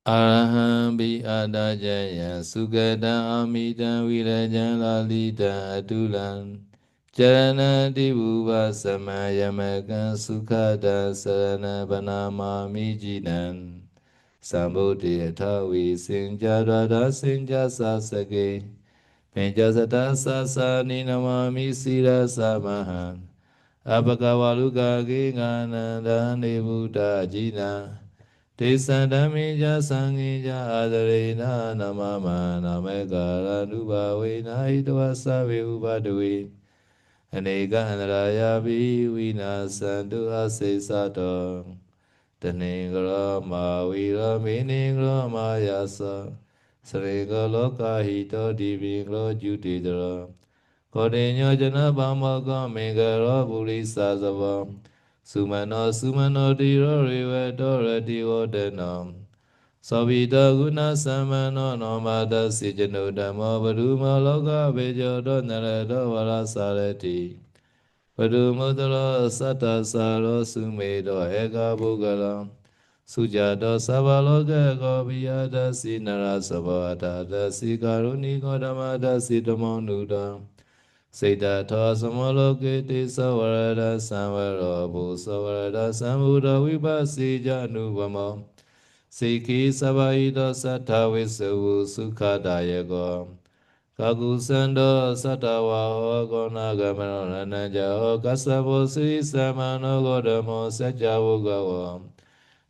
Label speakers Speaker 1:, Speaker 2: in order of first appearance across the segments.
Speaker 1: Araham bi adajaya sugada amidan virajan lalidan atulan Jarana dibuva samayamakan sukhada sarana banama mijinan Sambodhi atavi sinjadada sinjasa sake Penjasata sasa ninamami sira samahan Apakavaluka kingananda nibuddha jina Tisandamija sangija adarena namama namekara nubhavena idvasave ubadwe Aneka anaraya vina sandu asesato Taningra ma vira miningra mayasa Sringa loka hito divingro jutidra Kodinyo jana bhamaka mingara purisa sava Sumano diro rive dora divo denam Savita guna samano nomada sijano dhamma Vaduma loka bejodo narado varasarati Vadumudra sata saro sumedo eka bugala Sujado sabaloka gobiyada sinara sabata si karuni kodamada si dhamonuda Siddhartha samalokiti savarada samvara bhusavarada sambuddha vipasija anuvama Sikhi savaita sattha visavu sukhadayaka Kakusanda sattva gona gamana nanja kasavo sri samano godamo sajjavo gava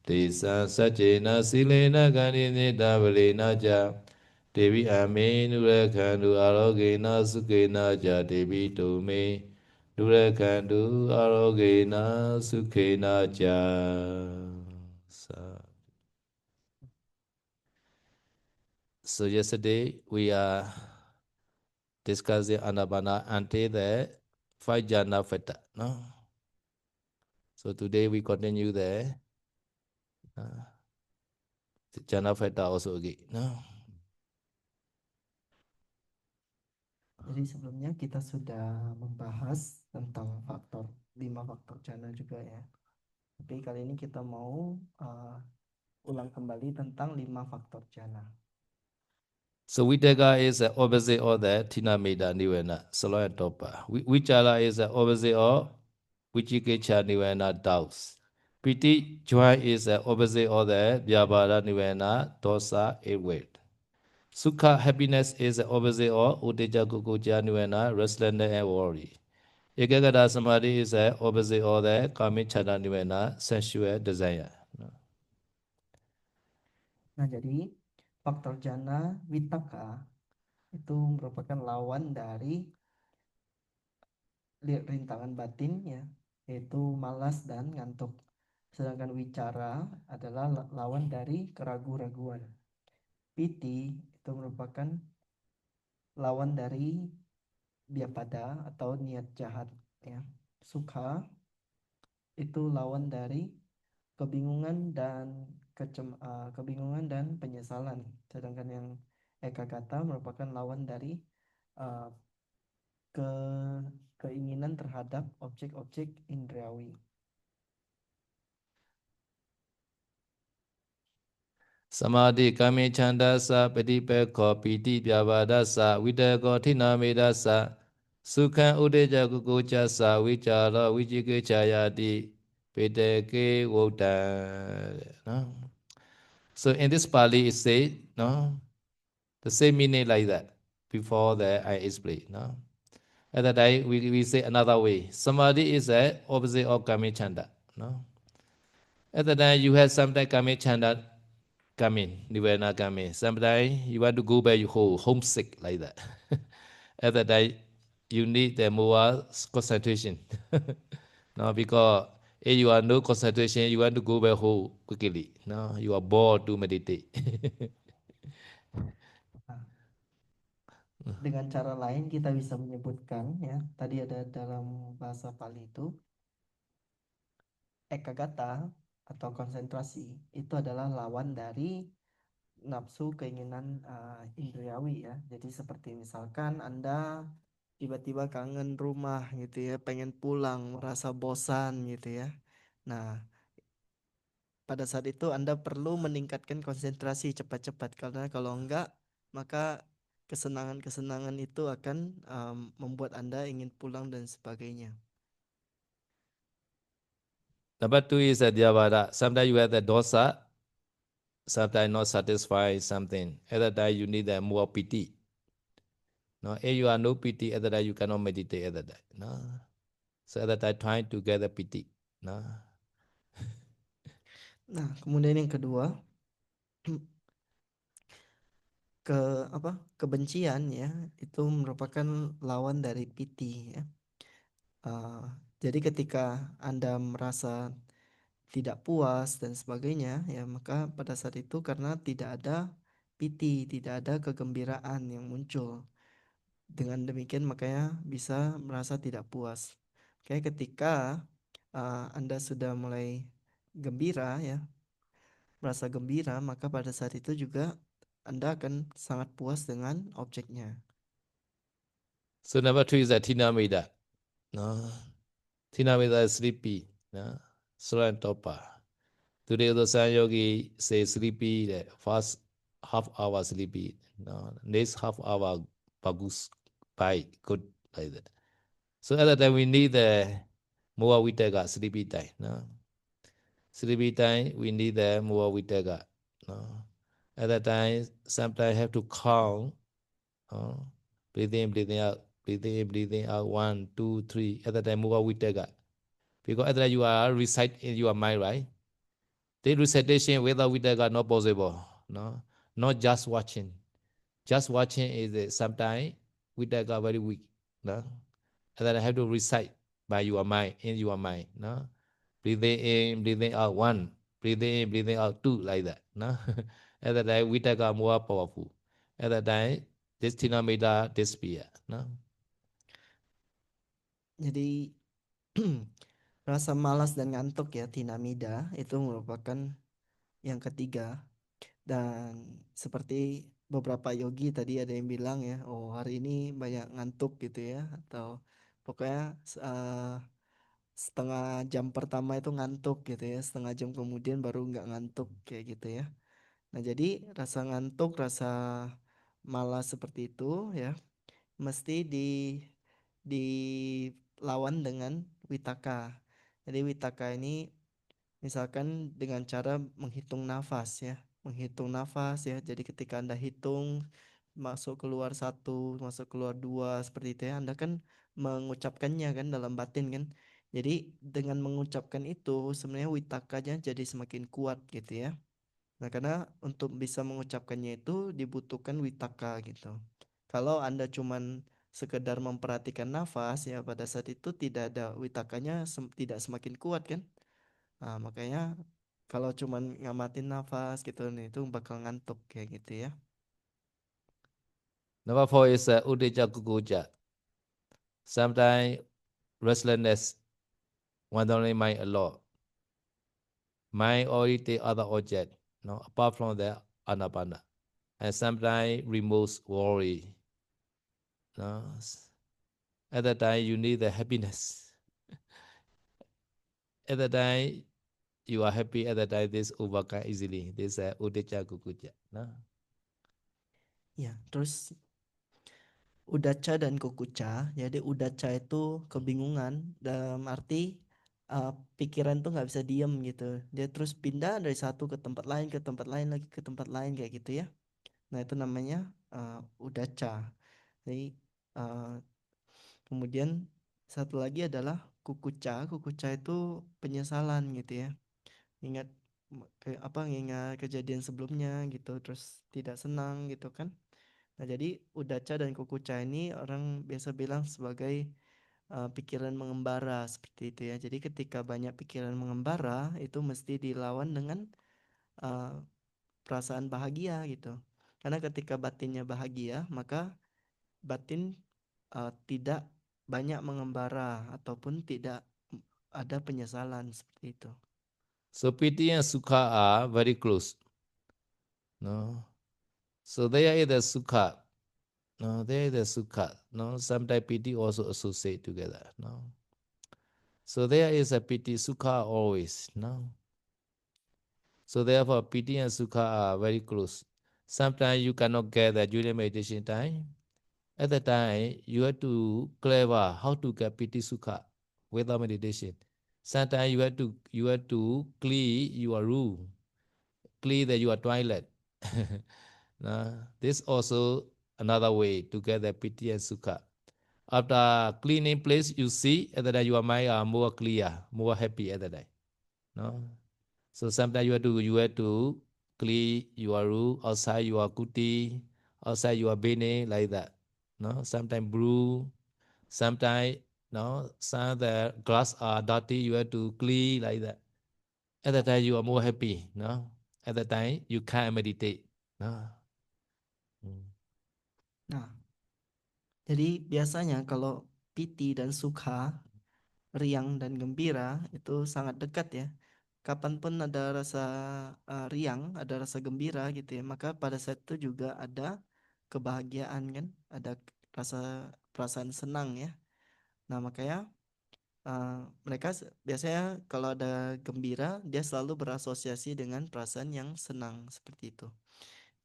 Speaker 1: Tisa sajjena silena ganini davalena ja Devi ame nurakhandu arogena sukhena ja Devi tome nurakhandu arogena sukhena ja. So yesterday we are discussing Anapana until the 5 jhana feta, no? So today we continue the jhana feta also again, no?
Speaker 2: Jadi sebelumnya kita sudah membahas tentang 5 faktor jana juga ya. Tapi kali ini kita mau ulang kembali tentang 5 faktor jana.
Speaker 1: So Vitaka is the opposite of the Tinameda Nivena, Salo and Topa. Vichala is the opposite of Vichikecha Nivena, doubts. Piti joy is the opposite of the Vyabhara Nivena, dosa, await. Sukha, happiness is the opposite of Uteja Kukuja Nivena, restlessness and worry. Ekagata Samadhi is the opposite of the Kamichana Nivena, sensual desire.
Speaker 2: Nah, jadi faktor jana vitaka itu merupakan lawan dari rintangan batin ya, yaitu malas dan ngantuk. Sedangkan wicara adalah lawan dari keraguan-raguan. Piti itu merupakan lawan dari biapada atau niat jahat ya. Sukha itu lawan dari kebingungan dan penyesalan. Sedangkan yang ekagata merupakan lawan dari uh, ke keinginan terhadap objek-objek indrawi.
Speaker 1: Samadhi kami chandasa patipekho piti pyavadasa vitako thinamedasa sukhan udeja kukuchasa vichara vichikechayati peteke vodan. No? So in this Pali it say, no, the same meaning like that before that I explain. No? At that time we say another way. Samadhi is the opposite of kami chanda. No? At that time you have sometimes kami chanda come in, nirvana come in. Sometimes you want to go back, you homesick like that. At that time, you need the more concentration. No, because if you are no concentration, you want to go back home quickly. No, you are bored to meditate.
Speaker 2: Nah, dengan cara lain kita bisa menyebutkan ya, tadi ada dalam bahasa Pali itu ekagata atau konsentrasi itu adalah lawan dari nafsu keinginan indriawi ya. Jadi seperti misalkan Anda tiba-tiba kangen rumah gitu ya, pengen pulang, merasa bosan gitu ya. Nah, pada saat itu Anda perlu meningkatkan konsentrasi cepat-cepat, karena kalau enggak maka kesenangan-kesenangan itu akan membuat Anda ingin pulang dan sebagainya.
Speaker 1: Number two is a Dhyavada. Sometimes you have the dosa, sometimes not satisfied something. At that time you need the more piti. No, if you are no piti, at that time you cannot meditate at that time. No. So at that time trying to get the piti. No.
Speaker 2: Nah, kemudian yang kedua, kebencian ya, itu merupakan lawan dari piti ya. Jadi ketika Anda merasa tidak puas dan sebagainya ya, maka pada saat itu karena tidak ada piti, tidak ada kegembiraan yang muncul. Dengan demikian makanya bisa merasa tidak puas. Kayak ketika Anda sudah mulai gembira ya, merasa gembira, maka pada saat itu juga Anda akan sangat puas dengan objeknya.
Speaker 1: So number three is a Tinamida. No. Tinamida is sleepy. No. Suran Topa. Today the San Yogi say sleepy, the first half hour sleepy. No. Next half hour bagus, bye, good, like that. So at that time we need the more vitaka, sleepy time. No. Sleepy time we need the more vitaka. No. At that time sometimes have to count. Breathing in, breathing out, breathing in, breathing out, 1, 2, 3. At that time, move with that. Because at that time you are recite in your mind, right? The recitation without with that not possible. No, not just watching. Just watching is sometimes with that very weak. No, and then I have to recite by your mind in your mind. No, breathing in, breathing out, 1, breathing in, breathing out, 2, like that. No, at that time with that more powerful. At that time, this Tinamida disappear. No.
Speaker 2: Jadi rasa malas dan ngantuk ya, tinamida, itu merupakan yang ketiga. Dan seperti beberapa yogi tadi ada yang bilang ya, oh hari ini banyak ngantuk gitu ya, atau pokoknya setengah jam pertama itu ngantuk gitu ya, setengah jam kemudian baru nggak ngantuk kayak gitu ya. Nah jadi rasa ngantuk, rasa malas seperti itu ya, mesti dilawan dengan witaka. Jadi witaka ini misalkan dengan cara menghitung nafas ya, menghitung nafas ya. Jadi ketika Anda hitung masuk keluar satu, masuk keluar dua seperti itu ya, Anda kan mengucapkannya kan dalam batin kan. Jadi dengan mengucapkan itu sebenarnya witakanya jadi semakin kuat gitu ya. Nah, karena untuk bisa mengucapkannya itu dibutuhkan witaka gitu. Kalau Anda cuman sekedar memperhatikan nafas ya, pada saat itu tidak ada witakanya, tidak semakin kuat kan. Nah, makanya kalau cuman ngamatin nafas gitu nih itu bakal ngantuk kayak gitu ya.
Speaker 1: Number 4 is Udeja Kukuja. Sometimes restlessness, wandering mind a lot. Mind already take other object, no, apart from the anapana. And sometimes removes worry. No. At that time you need the happiness. At that time you are happy, at that time this overcome easily. This Udeja Kukuja. No.
Speaker 2: Ya, terus udaca dan kukuca. Jadi udaca itu kebingungan dalam arti pikiran tuh nggak bisa diem gitu. Dia terus pindah dari satu ke tempat lain, ke tempat lain lagi, ke tempat lain kayak gitu ya. Nah, itu namanya udaca. Jadi kemudian satu lagi adalah kukuca. Kukuca itu penyesalan gitu ya. Ingat ingat kejadian sebelumnya gitu, terus tidak senang gitu kan. Nah, jadi udaca dan kukuca ini orang biasa bilang sebagai pikiran mengembara seperti itu ya. Jadi ketika banyak pikiran mengembara itu mesti dilawan dengan uh, perasaan bahagia gitu. Karena ketika batinnya bahagia, maka batin tidak banyak mengembara ataupun tidak ada penyesalan seperti itu.
Speaker 1: So piti and sukha are very close. No. So there is the sukha. No, there is the sukha. No, sometimes piti also associate together. No. So there is a piti sukha always. No. So therefore, piti and sukha are very close. Sometimes you cannot get the during meditation time. At the time, you have to clever how to get piti sukha without meditation. Sometimes you have to clean your room, clean your toilet. This also another way to get the piti and sukha. After cleaning place, you see at the day your mind are more clear, more happy at the day. No? So sometimes you have to clean your room outside your kuti, outside your bene like that. No, sometimes brew, sometimes no, some of the glass are dirty. You have to clean like that. At that time you are more happy. No, at that time you can't meditate. No.
Speaker 2: Nah, jadi biasanya kalau piti dan sukha, riang dan gembira itu sangat dekat ya. Kapanpun ada rasa riang, ada rasa gembira gitu ya, maka pada saat itu juga ada kebahagiaan kan, ada rasa perasaan senang ya. Nah, makanya mereka biasanya kalau ada gembira, dia selalu berasosiasi dengan perasaan yang senang seperti itu.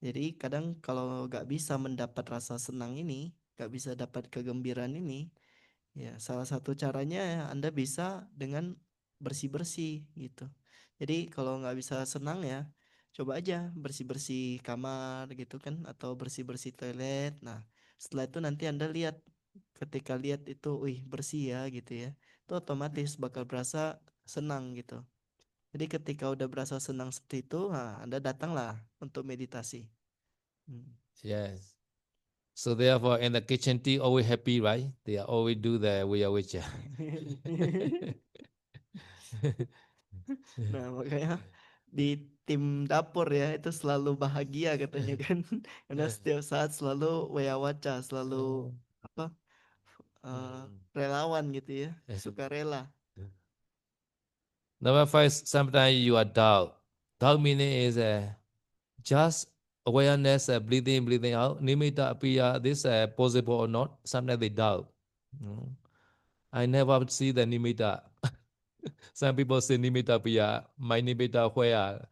Speaker 2: Jadi kadang kalau nggak bisa mendapat rasa senang ini, nggak bisa dapat kegembiraan ini, ya salah satu caranya Anda bisa dengan bersih-bersih gitu. Jadi kalau nggak bisa senang ya, coba aja bersih-bersih kamar gitu kan, atau bersih-bersih toilet. Nah, setelah itu nanti Anda lihat, ketika lihat itu, wih bersih ya gitu ya, itu otomatis bakal berasa senang gitu. Jadi ketika udah berasa senang seperti itu, nah, Anda datanglah untuk meditasi. Hmm.
Speaker 1: Yes. So therefore, in the kitchen tea, always happy, right? They always do the wiya.
Speaker 2: Nah, makanya di tim dapur ya itu selalu bahagia katanya kan. Karena setiap saat selalu weawaca, selalu apa? eh, relawan gitu ya, suka rela.
Speaker 1: Number five, sometimes you are doubt. Doubt meaning is just awareness, breathing out. Nimitta appear, this possible or not. Sometimes they doubt. Mm. I never see the nimitta. Some people say nimitta appear. My nimitta where?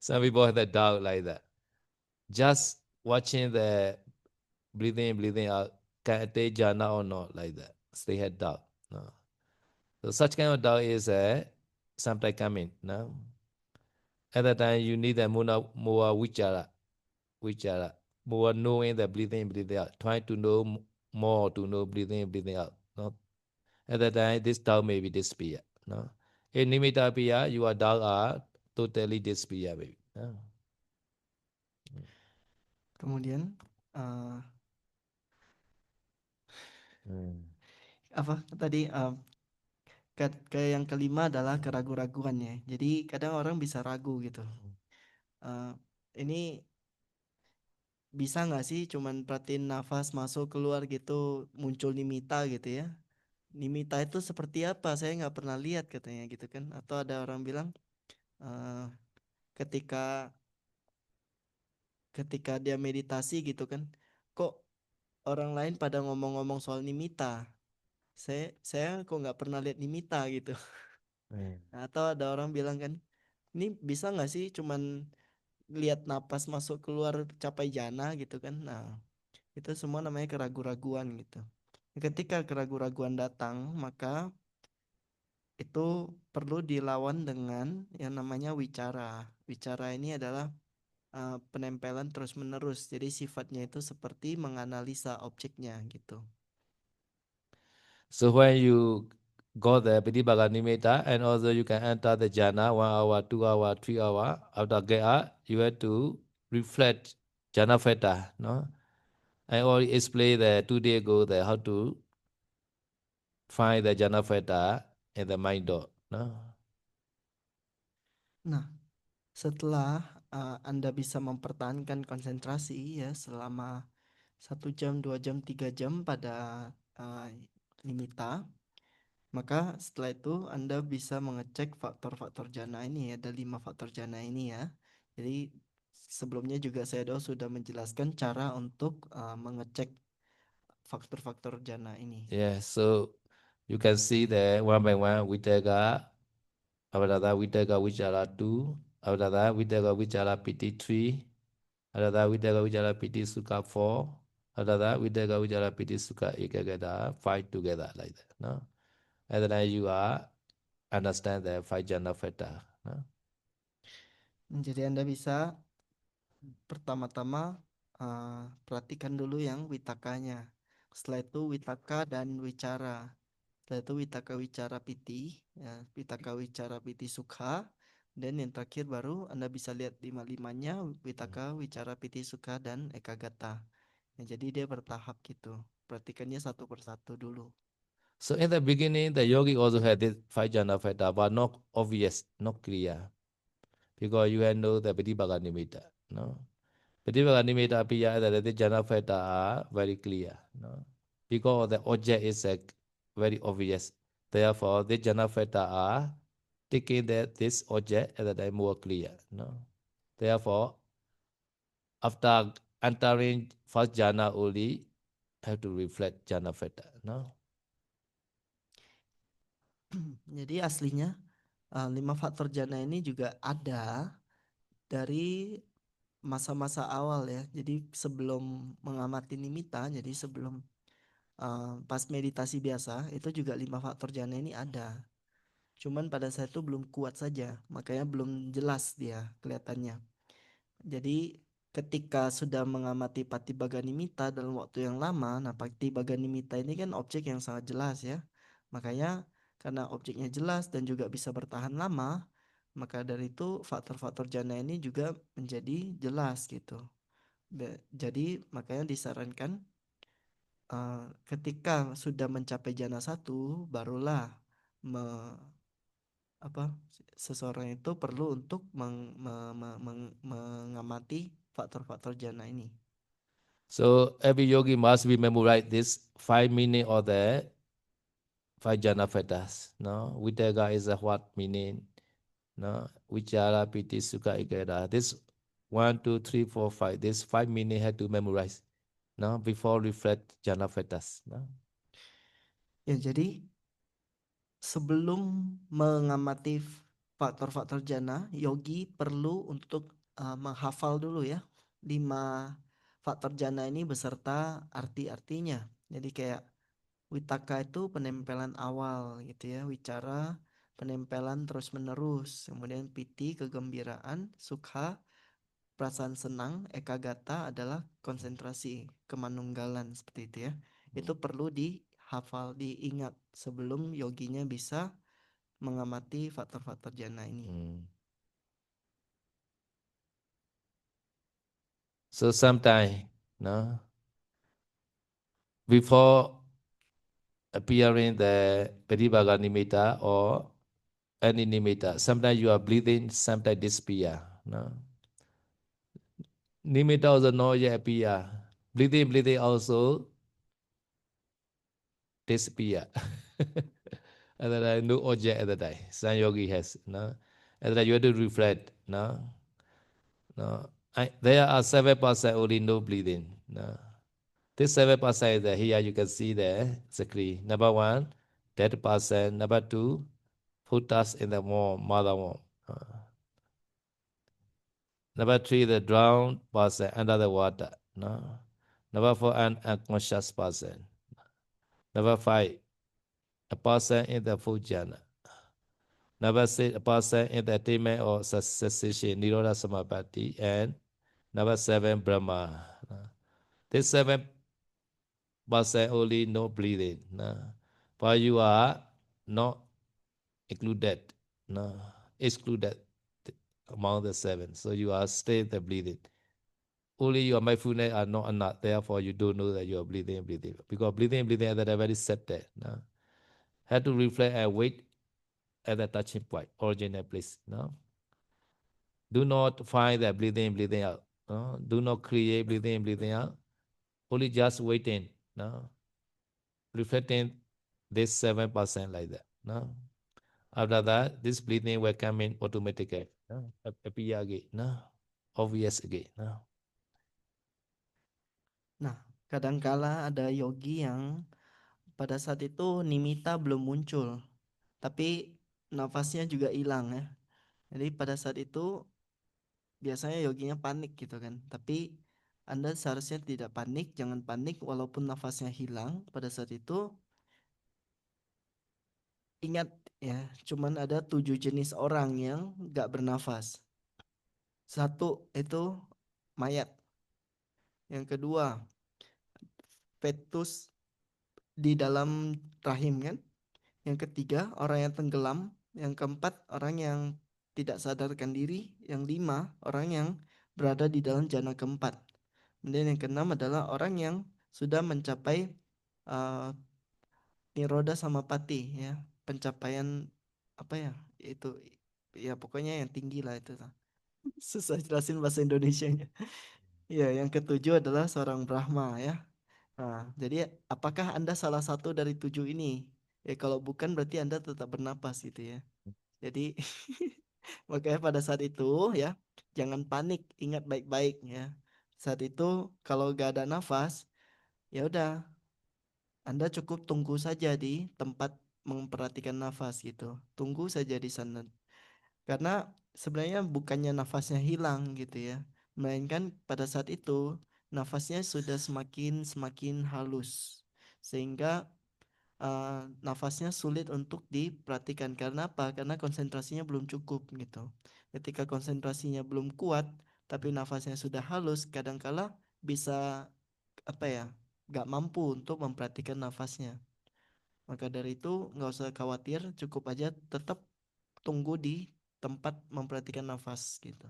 Speaker 1: Some people have that doubt like that. Just watching the breathing out, can I take jhana or not, like that. They had doubt. No. So such kind of doubt is sometimes coming. No. At that time, you need a more vichara, more knowing the breathing out, trying to know more to know breathing out. No. At that time, this doubt may be disappear. No. In nimitta appear, your doubt are totally disappear, baby. No.
Speaker 2: Kemudian apa tadi ke yang kelima adalah keraguan-raguan ya. Jadi kadang orang bisa ragu gitu. Eh, ini bisa nggak sih cuman perhatiin nafas masuk keluar gitu muncul nimita gitu ya. Nimita itu seperti apa? Saya nggak pernah lihat katanya gitu kan. Atau ada orang bilang eh, ketika ketika dia meditasi gitu kan, kok orang lain pada ngomong-ngomong soal nimita. Saya kok nggak pernah lihat nimita gitu. Atau ada orang bilang kan, ini bisa nggak sih cuman lihat napas masuk keluar capai jana gitu kan. Nah, itu semua namanya keraguan-raguan gitu. Ketika keraguan-raguan datang, maka itu perlu dilawan dengan yang namanya wicara. Wicara ini adalah penempelan terus-menerus. Jadi sifatnya itu seperti menganalisa objeknya gitu.
Speaker 1: So when you go there, Pitipaga Nimitta, and also you can enter the jhana 1 hour, 2 hour, 3 hour. After get up, you have to reflect jhana feta. No, I already explained the 2 day ago that how to find the jhana feta in the mind door. No.
Speaker 2: Nah, setelah Anda bisa mempertahankan konsentrasi ya selama 1 jam, 2 jam, 3 jam pada uh, limita, maka setelah itu Anda bisa mengecek faktor-faktor jana ini ya. Ada 5 faktor jana ini ya. Jadi sebelumnya juga saya sudah menjelaskan cara untuk mengecek faktor-faktor jana ini.
Speaker 1: Yeah, so you can see the one by one Vitaka, After that, Vitaka Vichara 2. After that, Vitaka Vichara Piti 3. After that, Vitaka Vichara Piti Sukha 4. After that, Vitaka Vichara Piti Sukha Ekagata 5 together like that. No? And then you are understand the 5 jhana factor. No?
Speaker 2: Jadi Anda bisa pertama-tama perhatikan dulu yang witakanya. Setelah itu witaka dan wicara. Setelah itu witaka wicara piti, ya, witaka wicara piti sukha. Dan yang terakhir baru Anda bisa lihat lima-limanya witaka wicara piti sukha dan ekagata. Ya, jadi dia bertahap gitu. Perhatikannya satu persatu dulu.
Speaker 1: So in the beginning, the yogi also had this 5 jhana factor, but not obvious, not clear. Because you had know the Pratibhaga Nimitta. No? Pratibhaga Nimitta appear that the jhana factor are very clear. No? Because the object is very obvious. Therefore, the jhana factor are taking that this object at the time more clear. No? Therefore, after entering first jhana only, have to reflect jhana factor. No?
Speaker 2: Jadi aslinya 5 faktor jana ini juga ada dari masa-masa awal ya. Jadi sebelum mengamati nimitta, jadi sebelum pas meditasi biasa itu juga 5 faktor jana ini ada. Cuman pada saat itu belum kuat saja, makanya belum jelas dia kelihatannya. Jadi ketika sudah mengamati Patibhaga Nimitta dalam waktu yang lama, nah Patibhaga Nimitta ini kan objek yang sangat jelas ya. Makanya karena objeknya jelas dan juga bisa bertahan lama, maka dari itu faktor-faktor jana ini juga menjadi jelas gitu. Jadi makanya disarankan ketika sudah mencapai jana satu, barulah seseorang itu perlu untuk mengamati faktor-faktor jana ini.
Speaker 1: So every yogi must be memorize this 5 meaning of the 5 jhana factors. No, Vitaka is a what meaning? No, Vichara, Piti, Sukha, Ekada. This 1, 2, 3, 4, 5. This 5 meaning had to memorize. No, before reflect jhana factors. No.
Speaker 2: Ya, jadi sebelum mengamati faktor-faktor jana, yogi perlu untuk menghafal dulu ya 5 faktor jana ini beserta arti-artinya. Jadi kayak witaka itu penempelan awal gitu ya, wicara penempelan terus-menerus, kemudian piti kegembiraan, sukha perasaan senang, ekagata adalah konsentrasi, kemanunggalan seperti itu ya. Itu perlu dihafal, diingat sebelum yoginya bisa mengamati faktor-faktor jana ini.
Speaker 1: So sometimes, no, before appearing the Pratibhaga Nimitta or any nimitta, sometimes you are breathing, sometimes disappear. No. Nimitta also not yet appear. Breathing also disappear. At that time, no object at that time. Some yogi has, no. At that time, you have to reflect, no. No. There are 7% only no breathing. No. This 7% is there. Here you can see there exactly. Number 1, that person. Number 2, puttas in the womb, mother womb. Number 3, the drowned person under the water. No. Number 4, an unconscious person. Number 5, a person in the full jhana. Number 6, a person in the attainment or cessation, Nirodha Samapatti. And number 7, Brahma. This 7% only no breathing. But you are not included, excluded among the 7. So you are still the breathing. Only your mindfulness are not enough. Therefore, you don't know that you are breathing. Because breathing at that very set there. Have to reflect and wait at the touching point, original place. Do not find that breathing out. Do not create breathing out. Only just waiting. Reflecting this 7% like that. After that, this breathing will come in automatically. Appear again. Obvious again.
Speaker 2: Nah, kadangkala ada yogi yang pada saat itu nimitta belum muncul, tapi nafasnya juga hilang ya. Jadi pada saat itu biasanya yoginya panik gitu kan. Tapi Anda seharusnya tidak panik, jangan panik walaupun nafasnya hilang pada saat itu. Ingat ya, cuman ada 7 jenis orang yang gak bernafas. Satu itu mayat. Yang kedua, fetus di dalam rahim kan. Yang ketiga, orang yang tenggelam. Yang keempat, orang yang tidak sadarkan diri. Yang lima, orang yang berada di dalam jana keempat. Kemudian yang keenam adalah orang yang sudah mencapai uh, niroda samapati ya, pencapaian apa ya? Itu ya pokoknya yang tinggi lah itu. Susah jelasin bahasa Indonesianya. Ya, yang ketujuh adalah seorang Brahma ya. Nah, jadi apakah Anda salah satu dari 7 ini? Ya, kalau bukan berarti Anda tetap bernapas gitu ya. Jadi makanya pada saat itu ya, jangan panik, ingat baik-baik ya. Saat itu kalau gak ada nafas, ya udah, Anda cukup tunggu saja di tempat memperhatikan nafas gitu. Tunggu saja di sana. Karena sebenarnya bukannya nafasnya hilang gitu ya, melainkan pada saat itu nafasnya sudah semakin semakin halus sehingga nafasnya sulit untuk diperhatikan. Karena apa? Karena konsentrasinya belum cukup gitu. Ketika konsentrasinya belum kuat tapi nafasnya sudah halus, kadangkala bisa apa ya, gak mampu untuk memperhatikan nafasnya. Maka dari itu nggak usah khawatir, cukup aja tetap tunggu di tempat memperhatikan nafas gitu.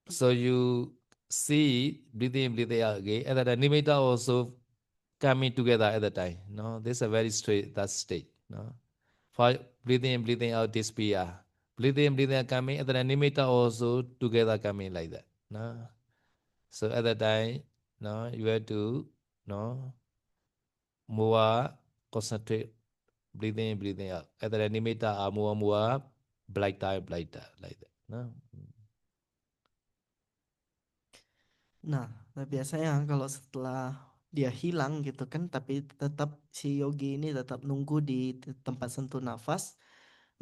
Speaker 1: So you see breathing in, breathing out again. At that time, nimitta also coming together at the time. No, this is a very straight that state. No, for breathing in, breathing out, this PR. Breathing in, breathing out coming. At the time, nimitta also together coming like that. No, so at that time, no, you have to no more concentrate breathing in, breathing out. At the time, nimitta are more brighter, brighter like that. No.
Speaker 2: Nah, biasanya kalau setelah dia hilang gitu kan, tapi tetap si yogi ini tetap nunggu di tempat sentuh nafas,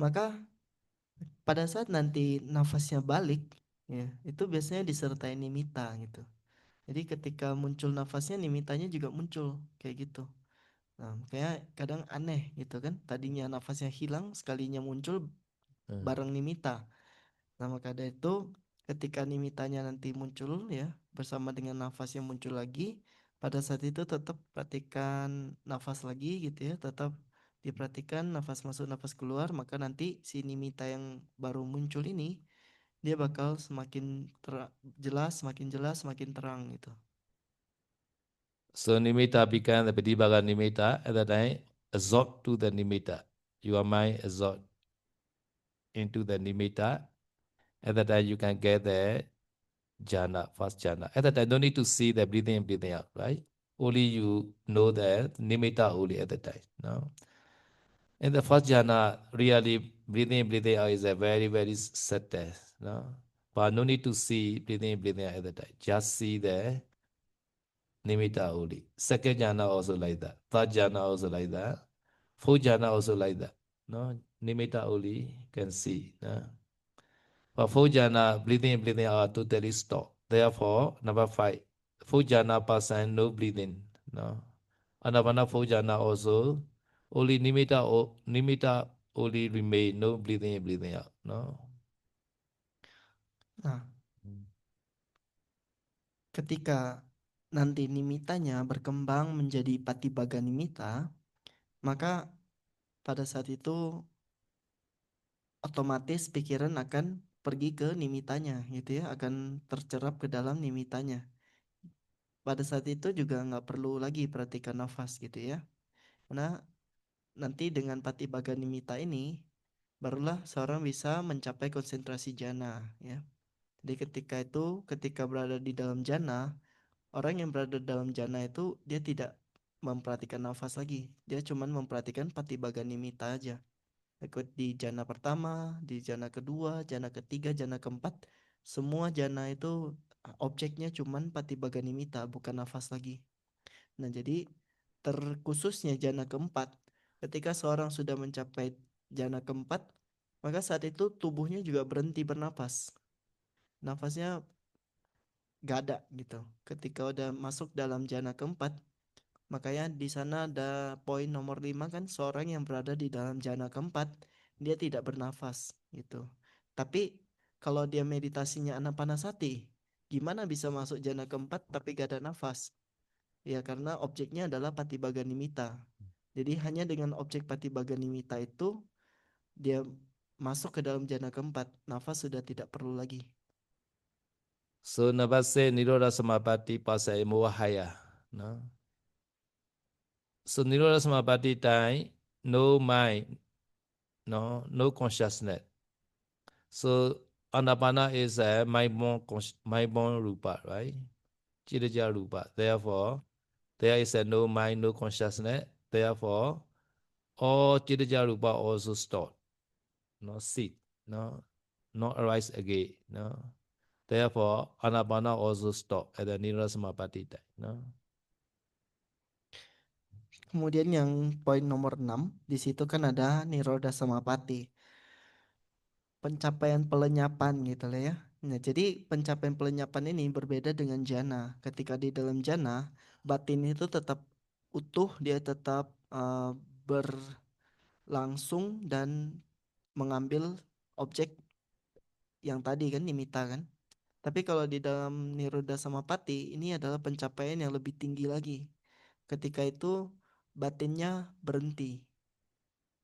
Speaker 2: maka pada saat nanti nafasnya balik, ya itu biasanya disertai nimitta gitu. Jadi ketika muncul nafasnya, nimitanya juga muncul kayak gitu. Nah, kayak kadang aneh gitu kan, tadinya nafasnya hilang, sekalinya muncul bareng nimitta. Nah, maka dari itu ketika nimitanya nanti muncul ya bersama dengan nafas yang muncul lagi, pada saat itu tetap perhatikan nafas lagi gitu ya, tetap diperhatikan nafas masuk nafas keluar, maka nanti si nimita yang baru muncul ini dia bakal semakin jelas, semakin jelas, semakin terang gitu.
Speaker 1: So nimitta become the Pratibhaga nimitta. At that time, absorb to the nimitta. Your mind absorb into the nimitta. At that time, you can get the jhana, first jhana. At that time, don't need to see the breathing in, breathing out, right? Only you know the nimitta only at the time. No? In the first jhana, really breathing in, breathing out is a very, very subtle. No? But no need to see breathing in, breathing out at the time. Just see the nimitta only. Second jhana also like that. Third jhana also like that. Fourth jhana also like that. No, nimitta only can see. No? But fourth jhana, breathing in, breathing out are totally stop. Therefore, number five, fourth jhana person, no breathing. No. Anapana fourth jhana also, only nimitta only remain, no breathing in, breathing out. No.
Speaker 2: Nah, ketika nanti nimitanya berkembang menjadi patibaga nimita, maka pada saat itu otomatis pikiran akan pergi ke nimitanya gitu ya, akan tercerap ke dalam nimitanya. Pada saat itu juga nggak perlu lagi perhatikan nafas gitu ya. Karena nanti dengan patibaga nimita ini barulah seorang bisa mencapai konsentrasi jana ya. Jadi ketika itu, ketika berada di dalam jana, orang yang berada dalam jana itu dia tidak memperhatikan nafas lagi. Dia cuma memperhatikan patibaga nimita aja. Ikut di jana pertama, di jana kedua, jana ketiga, jana keempat, semua jana itu objeknya cuman patibaga nimita, bukan nafas lagi. Nah, jadi terkhususnya jana keempat, ketika seorang sudah mencapai jana keempat, maka saat itu tubuhnya juga berhenti bernapas. Nafasnya gak ada gitu. Ketika udah masuk dalam jana keempat, makanya di sana ada poin nomor 5 kan, seorang yang berada di dalam jana keempat, dia tidak bernafas gitu. Tapi kalau dia meditasinya anapanasati, gimana bisa masuk jana keempat tapi gak ada nafas? Ya karena objeknya adalah Patibhaganimita. Jadi hanya dengan objek Patibhaganimita itu dia masuk ke dalam jana keempat, nafas sudah tidak perlu lagi.
Speaker 1: So nabase niroda samapati pasai muwahaya. No? So niroda samapati time, no mind, no consciousness. So anapana is a mind-born rupa, right? Chiraja rupa. Therefore, there is a no mind, no consciousness. Therefore, all chiraja rupa also stop, no sit, no, not arise again, no. Therefore, anapana also stop at the niroda samapati time, no.
Speaker 2: Kemudian yang poin nomor 6, di situ kan ada Niroda Samapati. Pencapaian pelenyapan gitu lah ya. Nah, jadi pencapaian pelenyapan ini berbeda dengan jana. Ketika di dalam jana, batin itu tetap utuh, dia tetap berlangsung dan mengambil objek yang tadi kan nimita kan. Tapi kalau di dalam Niroda Samapati ini adalah pencapaian yang lebih tinggi lagi. Ketika itu batinnya berhenti.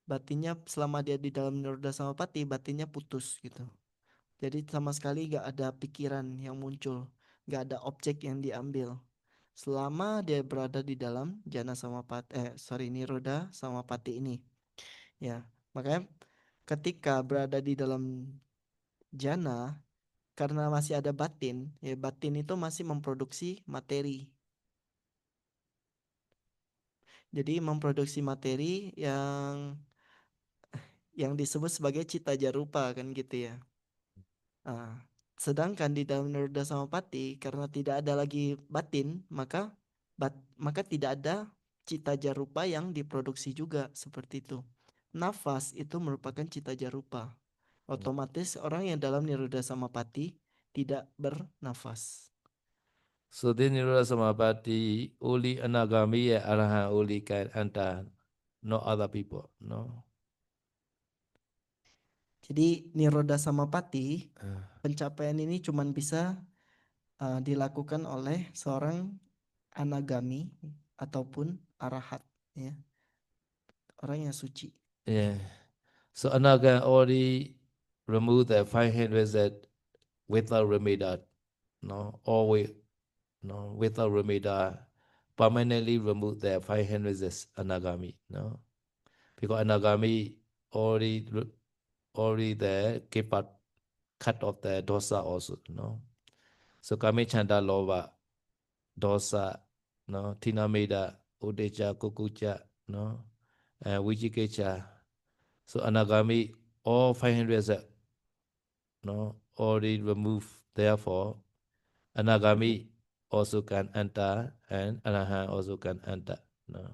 Speaker 2: Batinnya selama dia di dalam Niroda Samapati, batinnya putus gitu. Jadi sama sekali gak ada pikiran yang muncul, gak ada objek yang diambil. Selama dia berada di dalam jana samapati, Niroda Samapati ini. Ya, makanya ketika berada di dalam jana, karena masih ada batin, ya batin itu masih memproduksi materi. Jadi memproduksi materi yang disebut sebagai cita jarupa kan gitu ya. Nah, sedangkan di dalam Niroda Samapati karena tidak ada lagi batin, maka tidak ada cita jarupa yang diproduksi juga seperti itu. Nafas itu merupakan cita jarupa. Otomatis orang yang dalam Niroda Samapati tidak bernafas.
Speaker 1: So this niroda samapati, only anagami and arahant only can enter, no other people, no.
Speaker 2: Jadi Niroda Samapati pencapaian ini cuma bisa dilakukan oleh seorang anagami ataupun arahat ya, orang yang suci.
Speaker 1: Yeah. So anaga already remove the 500 that without remeda, no, always, no, without remeda, permanently remove the 500 as anagami, no, because anagami already there keep out cut off the dosa also, no. So kami chanda loba, dosa, no, tinameda, udecha, kukucha, no, and vijikecha. So anagami, all 500 no, already removed. Therefore, anagami also can enter and anahan also can enter. No.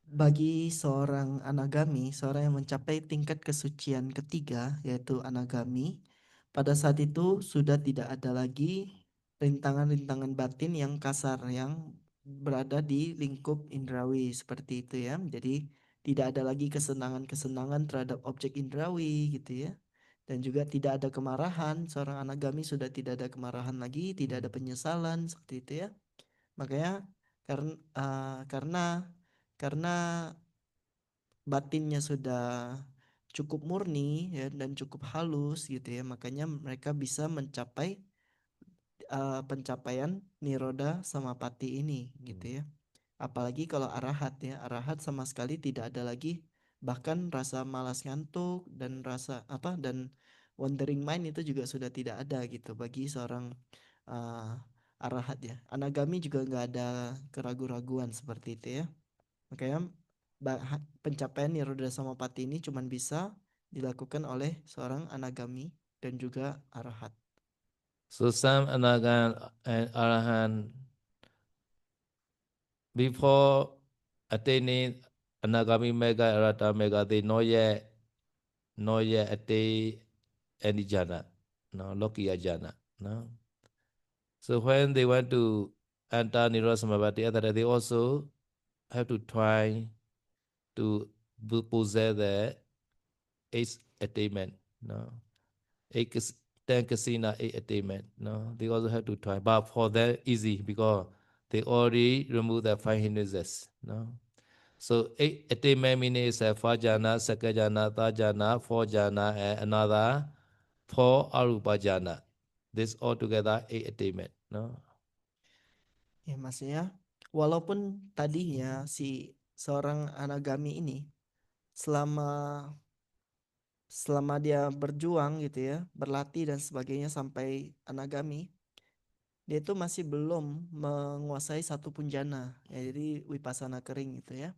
Speaker 2: Bagi seorang anagami, seorang yang mencapai tingkat kesucian ketiga, yaitu anagami, pada saat itu sudah tidak ada lagi rintangan-rintangan batin yang kasar, yang berada di lingkup indrawi seperti itu ya. Jadi tidak ada lagi kesenangan-kesenangan terhadap objek indrawi gitu ya. Dan juga tidak ada kemarahan, seorang anagami sudah tidak ada kemarahan lagi, tidak ada penyesalan seperti itu ya. Makanya karena karena batinnya sudah cukup murni ya dan cukup halus gitu ya, makanya mereka bisa mencapai pencapaian niroda samapati ini gitu ya. Apalagi kalau arahat ya, arahat sama sekali tidak ada lagi bahkan rasa malas ngantuk dan rasa apa dan wandering mind itu juga sudah tidak ada gitu bagi seorang uh, arahat ya. Anagami juga nggak ada keraguan-raguan seperti itu ya. Makanya pencapaian Niroda Samapati ini cuma bisa dilakukan oleh seorang anagami dan juga arahat.
Speaker 1: So some anagan and arahan before attaining Anagami Mega, Arata Mega, they not yet attain any jhana, no, Lokiya jhana, no. So when they want to enter Nirodha Samapatti, after that they also have to try to possess the eight attainment, no, eight, 10 kasina, eight attainment, no. They also have to try, but for that easy because they already remove the five hindrances, no. So eight attainment means five jhana, second jhana, third jhana, fourth jhana, and another four arupa jhana. This altogether eight attainment, no.
Speaker 2: Ya Mas ya, walaupun tadinya si seorang anagami ini selama selama dia berjuang gitu ya, berlatih dan sebagainya sampai anagami, dia itu masih belum menguasai satu pun jana, ya, jadi wipasana kering gitu ya.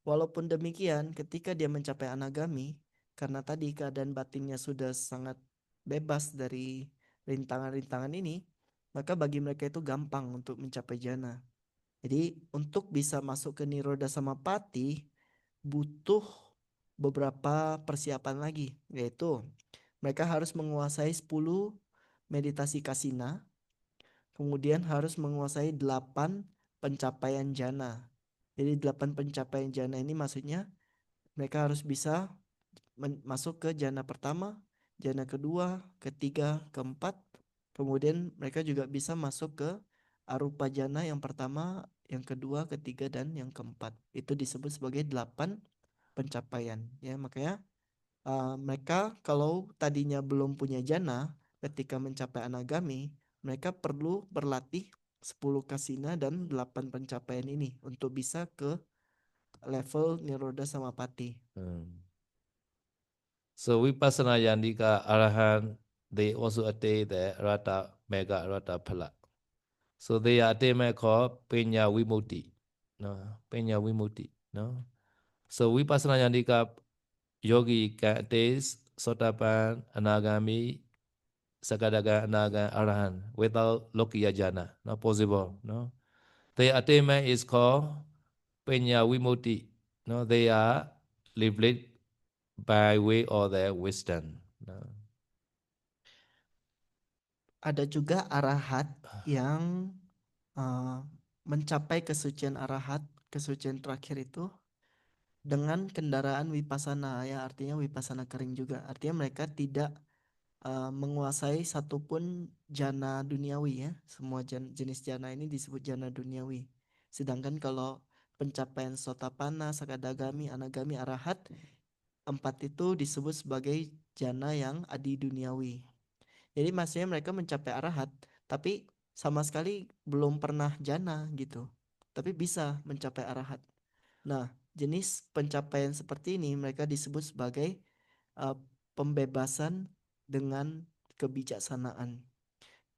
Speaker 2: Walaupun demikian, ketika dia mencapai anagami, karena tadi keadaan batinnya sudah sangat bebas dari rintangan-rintangan ini, maka bagi mereka itu gampang untuk mencapai jana. Jadi untuk bisa masuk ke Nirodha Samapatti butuh beberapa persiapan lagi, yaitu mereka harus menguasai 10 meditasi kasina, kemudian harus menguasai 8 pencapaian jana. Jadi 8 pencapaian jana ini maksudnya mereka harus bisa masuk ke jana pertama, jana kedua, ketiga, keempat. Kemudian mereka juga bisa masuk ke arupa jana yang pertama, yang kedua, ketiga, dan yang keempat. Itu disebut sebagai 8 pencapaian. Ya, makanya mereka kalau tadinya belum punya jana, ketika mencapai anagami, mereka perlu berlatih 10 kasina dan 8 pencapaian ini untuk bisa ke level Nirodha Samapatti.
Speaker 1: So Vipassana Yandika Arahan, they also attain the Rata Mega Rata Phala. So they are attainment called Penya Vimutti. No, Penya Vimutti. No. So Vipassana Yandika yogi can attain Sotapan, Anagami, Sakadaga, Anaga, Arahan without Lokiya Jhana. Not possible. No. The attainment is called Penya Vimutti. No, they are liberated by way of their wisdom. No.
Speaker 2: Ada juga arahat yang mencapai kesucian arahat, kesucian terakhir itu dengan kendaraan wipasana, ya artinya wipasana kering juga. Artinya mereka tidak menguasai satupun jana duniawi ya. Semua jenis jana ini disebut jana duniawi. Sedangkan kalau pencapaian sotapana, sakadagami, anagami, arahat, 4 itu disebut sebagai jana yang adi duniawi. Jadi maksudnya mereka mencapai arahat, tapi sama sekali belum pernah jana gitu. Tapi bisa mencapai arahat. Nah, jenis pencapaian seperti ini mereka disebut sebagai pembebasan dengan kebijaksanaan.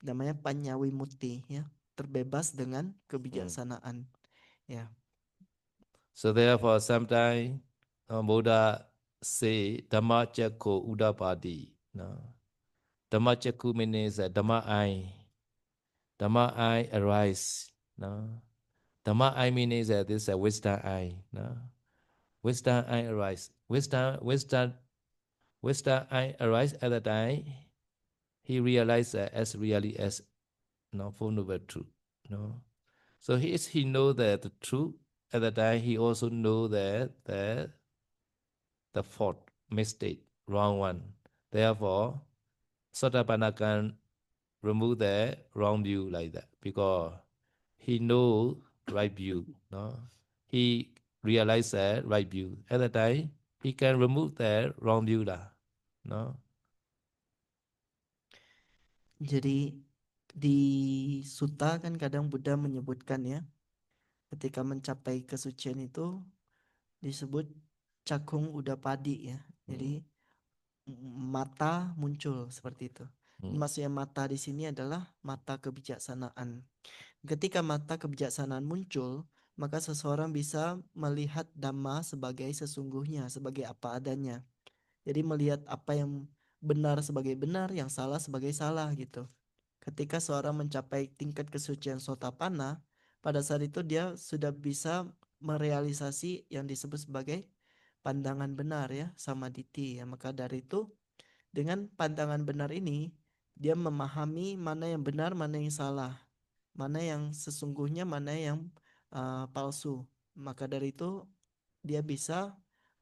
Speaker 2: Namanya panyawi muti ya, terbebas dengan kebijaksanaan. Ya.
Speaker 1: So therefore, sometimes Buddha say Dhamma Chakko Udapadi. No? Dhamma Chakku means Dhamma eye. Dhamma eye arise. No? Dhamma eye means that this is a wisdom eye. No? Wisdom eye arise. Wisdom eye arise at the time he realized as really as no Four Noble Truth. No? So he know that the truth at the time he also know that the fault, mistake, wrong one. Therefore, Sotapanna can remove the wrong view like that because he know right view. No, he realize that right view. At the time, he can remove the wrong view lah. No.
Speaker 2: Jadi di sutta kan kadang Buddha menyebutkan ya, ketika mencapai kesucian itu disebut cakung udapadi ya. Jadi mata muncul seperti itu. Maksudnya mata di sini adalah mata kebijaksanaan. Ketika mata kebijaksanaan muncul, maka seseorang bisa melihat dhamma sebagai sesungguhnya, sebagai apa adanya. Jadi melihat apa yang benar sebagai benar, yang salah sebagai salah gitu. Ketika seorang mencapai tingkat kesucian sotapanna, pada saat itu dia sudah bisa merealisasi yang disebut sebagai pandangan benar ya, samaditi ya. Maka dari itu dengan pandangan benar ini dia memahami mana yang benar, mana yang salah, mana yang sesungguhnya, mana yang palsu. Maka dari itu dia bisa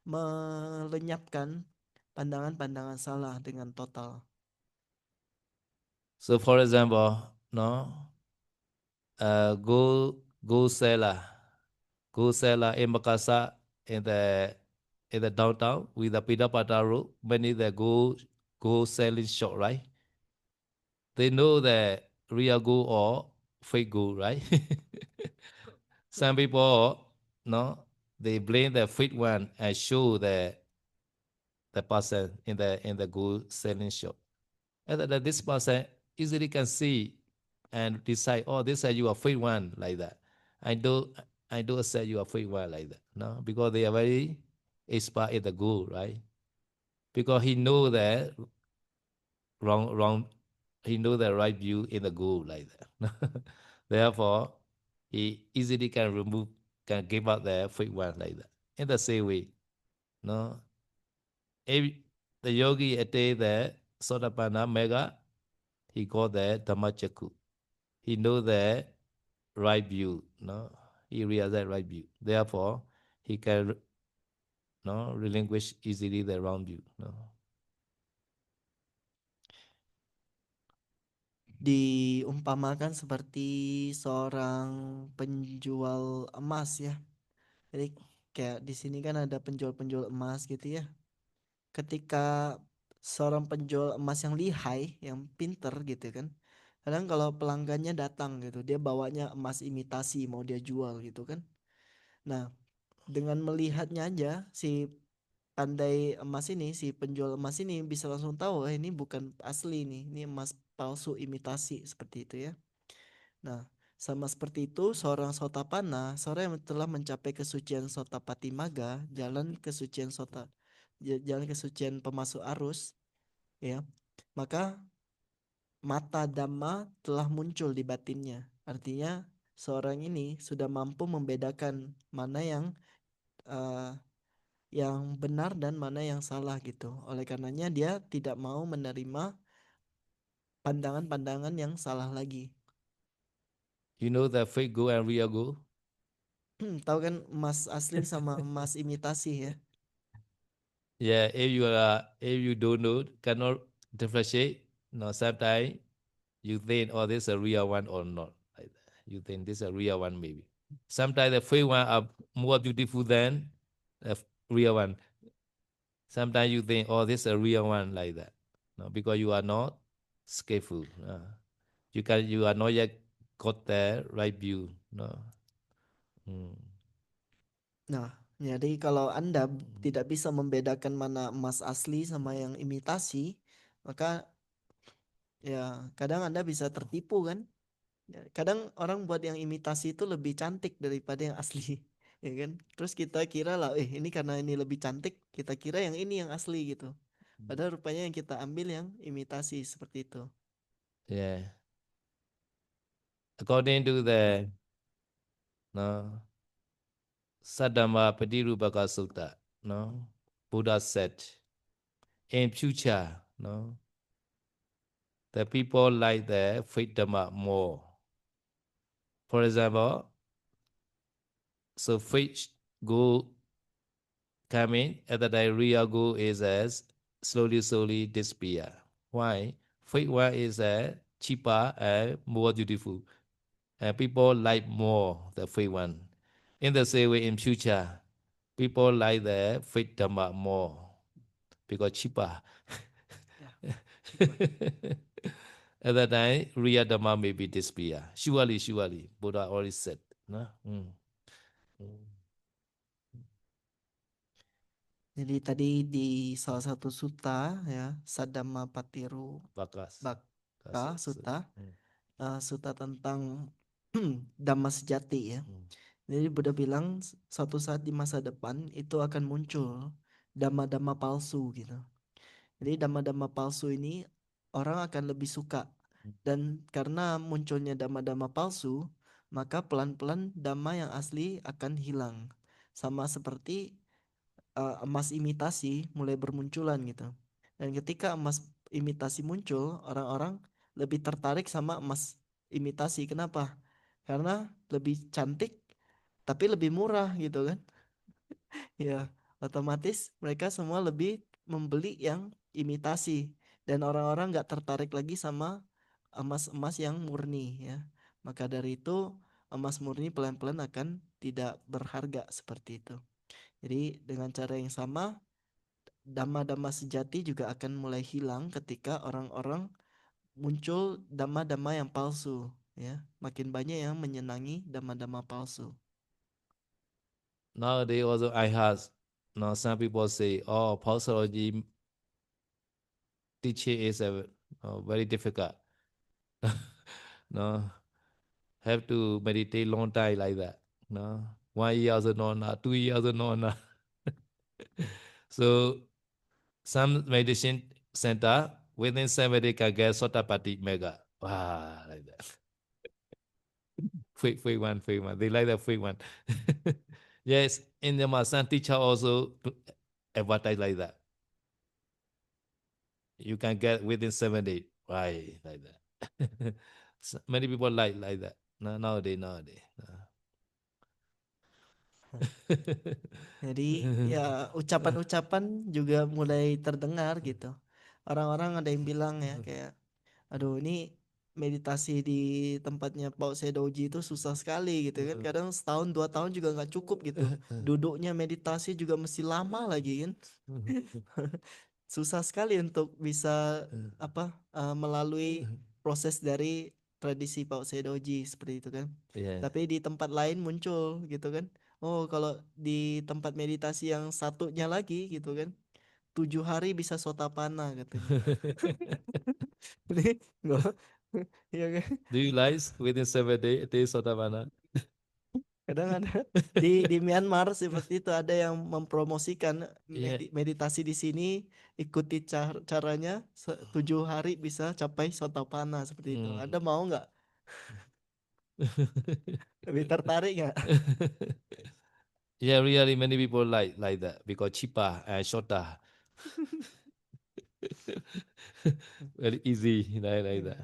Speaker 2: melenyapkan pandangan-pandangan salah dengan total.
Speaker 1: So for example, no, go seller, in Makassar in the downtown with the Pidapata road, many the go selling shop, right? They know the real go or fake go, right? Some people, no, they blame the fake one and show the person in the go selling shop. And that this person easily can see and decide, oh, this is you are fake one like that. I do I do accept you are fake one like that. No, because they are very expert in the go, right? Because he know that wrong he know the right view in the go like that. Therefore, he easily can give up the fake one like that. In the same way, no, if the yogi attained the Sotapanna Mega, he called the Dhammachaku. He know the right view, no, he realized that right view. Therefore, he can no relinquish easily the wrong view. No.
Speaker 2: Diumpamakan seperti seorang penjual emas ya. Jadi kayak di sini kan ada penjual-penjual emas gitu ya. Ketika seorang penjual emas yang lihai, yang pinter gitu kan. Kadang kalau pelanggannya datang gitu, dia bawanya emas imitasi mau dia jual gitu kan. Nah, dengan melihatnya aja si pandai emas ini, si penjual emas ini bisa langsung tahu, ini bukan asli nih, ini emas palsu imitasi seperti itu ya. Nah, sama seperti itu seorang sotapana, seorang yang telah mencapai kesucian sotapatimaga, jalan kesucian pemasuk arus, ya. Maka mata dhamma telah muncul di batinnya. Artinya seorang ini sudah mampu membedakan mana uh, yang benar dan mana yang salah gitu. Oleh karenanya dia tidak mau menerima pandangan-pandangan yang salah lagi.
Speaker 1: You know the fake go and real go?
Speaker 2: Tahu kan emas asli sama emas imitasi ya.
Speaker 1: Yeah, if you don't know, cannot differentiate, no, sometimes you think, oh, this is a real one or not. Like that. You think this is a real one, maybe. Sometimes the fake one are more beautiful than the real one. Sometimes you think, oh, this is a real one like that. No, because you are not skillful. You are not yet got the right view. No. Hmm.
Speaker 2: Nah, jadi kalau Anda tidak bisa membedakan mana emas asli sama yang imitasi, maka ya kadang Anda bisa tertipu kan. Ya, kadang orang buat yang imitasi itu lebih cantik daripada yang asli, ya kan? Terus kita kira lah, ini karena ini lebih cantik, kita kira yang ini yang asli gitu. Padahal rupanya yang kita ambil yang imitasi seperti itu.
Speaker 1: Yeah. According to the no, Saddhamma Patirubhaka Sutta, no, Buddha said, in future, no, the people like the fake Dhamma more. For example, so fake go coming at the diarrhea go is as slowly disappear. Why? Fake one is cheaper and more beautiful. And people like more the fake one. In the same way, in future, people like the fake Dhamma more because cheaper.
Speaker 2: Ya, cheaper.
Speaker 1: At that time, real Dhamma may be disappear. Surely, Buddha already said. No? Mm.
Speaker 2: Jadi tadi di salah satu sutta ya, Saddhamma Patiru
Speaker 1: Bakas.
Speaker 2: Bhakka
Speaker 1: That's
Speaker 2: Sutta,
Speaker 1: mm.
Speaker 2: sutta tentang Dhamma sejati ya.
Speaker 1: Mm.
Speaker 2: Jadi Buddha bilang suatu saat di masa depan itu akan muncul dhamma-dhamma palsu gitu. Jadi dhamma-dhamma palsu ini orang akan lebih suka, dan karena munculnya dhamma-dhamma palsu, maka pelan-pelan dhamma yang asli akan hilang. Sama seperti emas imitasi mulai bermunculan gitu. Dan ketika emas imitasi muncul, orang-orang lebih tertarik sama emas imitasi. Kenapa? Karena lebih cantik tapi lebih murah gitu kan. Ya, otomatis mereka semua lebih membeli yang imitasi dan orang-orang nggak tertarik lagi sama emas-emas yang murni ya. Maka dari itu emas murni pelan-pelan akan tidak berharga seperti itu. Jadi dengan cara yang sama dhamma-dhamma sejati juga akan mulai hilang ketika orang-orang muncul dhamma-dhamma yang palsu ya. Makin banyak yang menyenangi dhamma-dhamma palsu.
Speaker 1: Nowadays also I heard, some people say, oh, Pausology teaching is very difficult. No, have to meditate long time like that. No, 1 year also no, not 2 years also no, not. So some meditation center within 7 days can get Sotapati mega. Wow, like that. Fake one, fake one. They like that fake one. Yes, in the some teacher also advertise like that. You can get within 7 days. Why like that? Many people like that. No, nowadays.
Speaker 2: Jadi ya ucapan-ucapan juga mulai terdengar gitu. Orang-orang ada yang bilang ya kayak, aduh ini meditasi di tempatnya Pak Sedoji itu susah sekali gitu kan. Kadang setahun 2 tahun juga nggak cukup gitu. Duduknya meditasi juga mesti lama lagi kan. Susah sekali untuk bisa melalui proses dari tradisi Pak Sedoji seperti itu kan.
Speaker 1: Yeah.
Speaker 2: Tapi di tempat lain muncul gitu kan. Oh, kalau di tempat meditasi yang satunya lagi gitu kan, 7 hari bisa sotapana katanya. Jadi nggak, ya kan?
Speaker 1: Do you like within 7 days Sotapana?
Speaker 2: Kadang ada di Myanmar seperti itu ada yang mempromosikan
Speaker 1: Yeah.
Speaker 2: meditasi di sini, ikuti caranya 7 hari bisa capai sotapana seperti itu. Anda mau nggak? Lebih tertarik nggak?
Speaker 1: Yeah, really many people like that because cheaper and shorter. Very easy like
Speaker 2: Iya.
Speaker 1: that.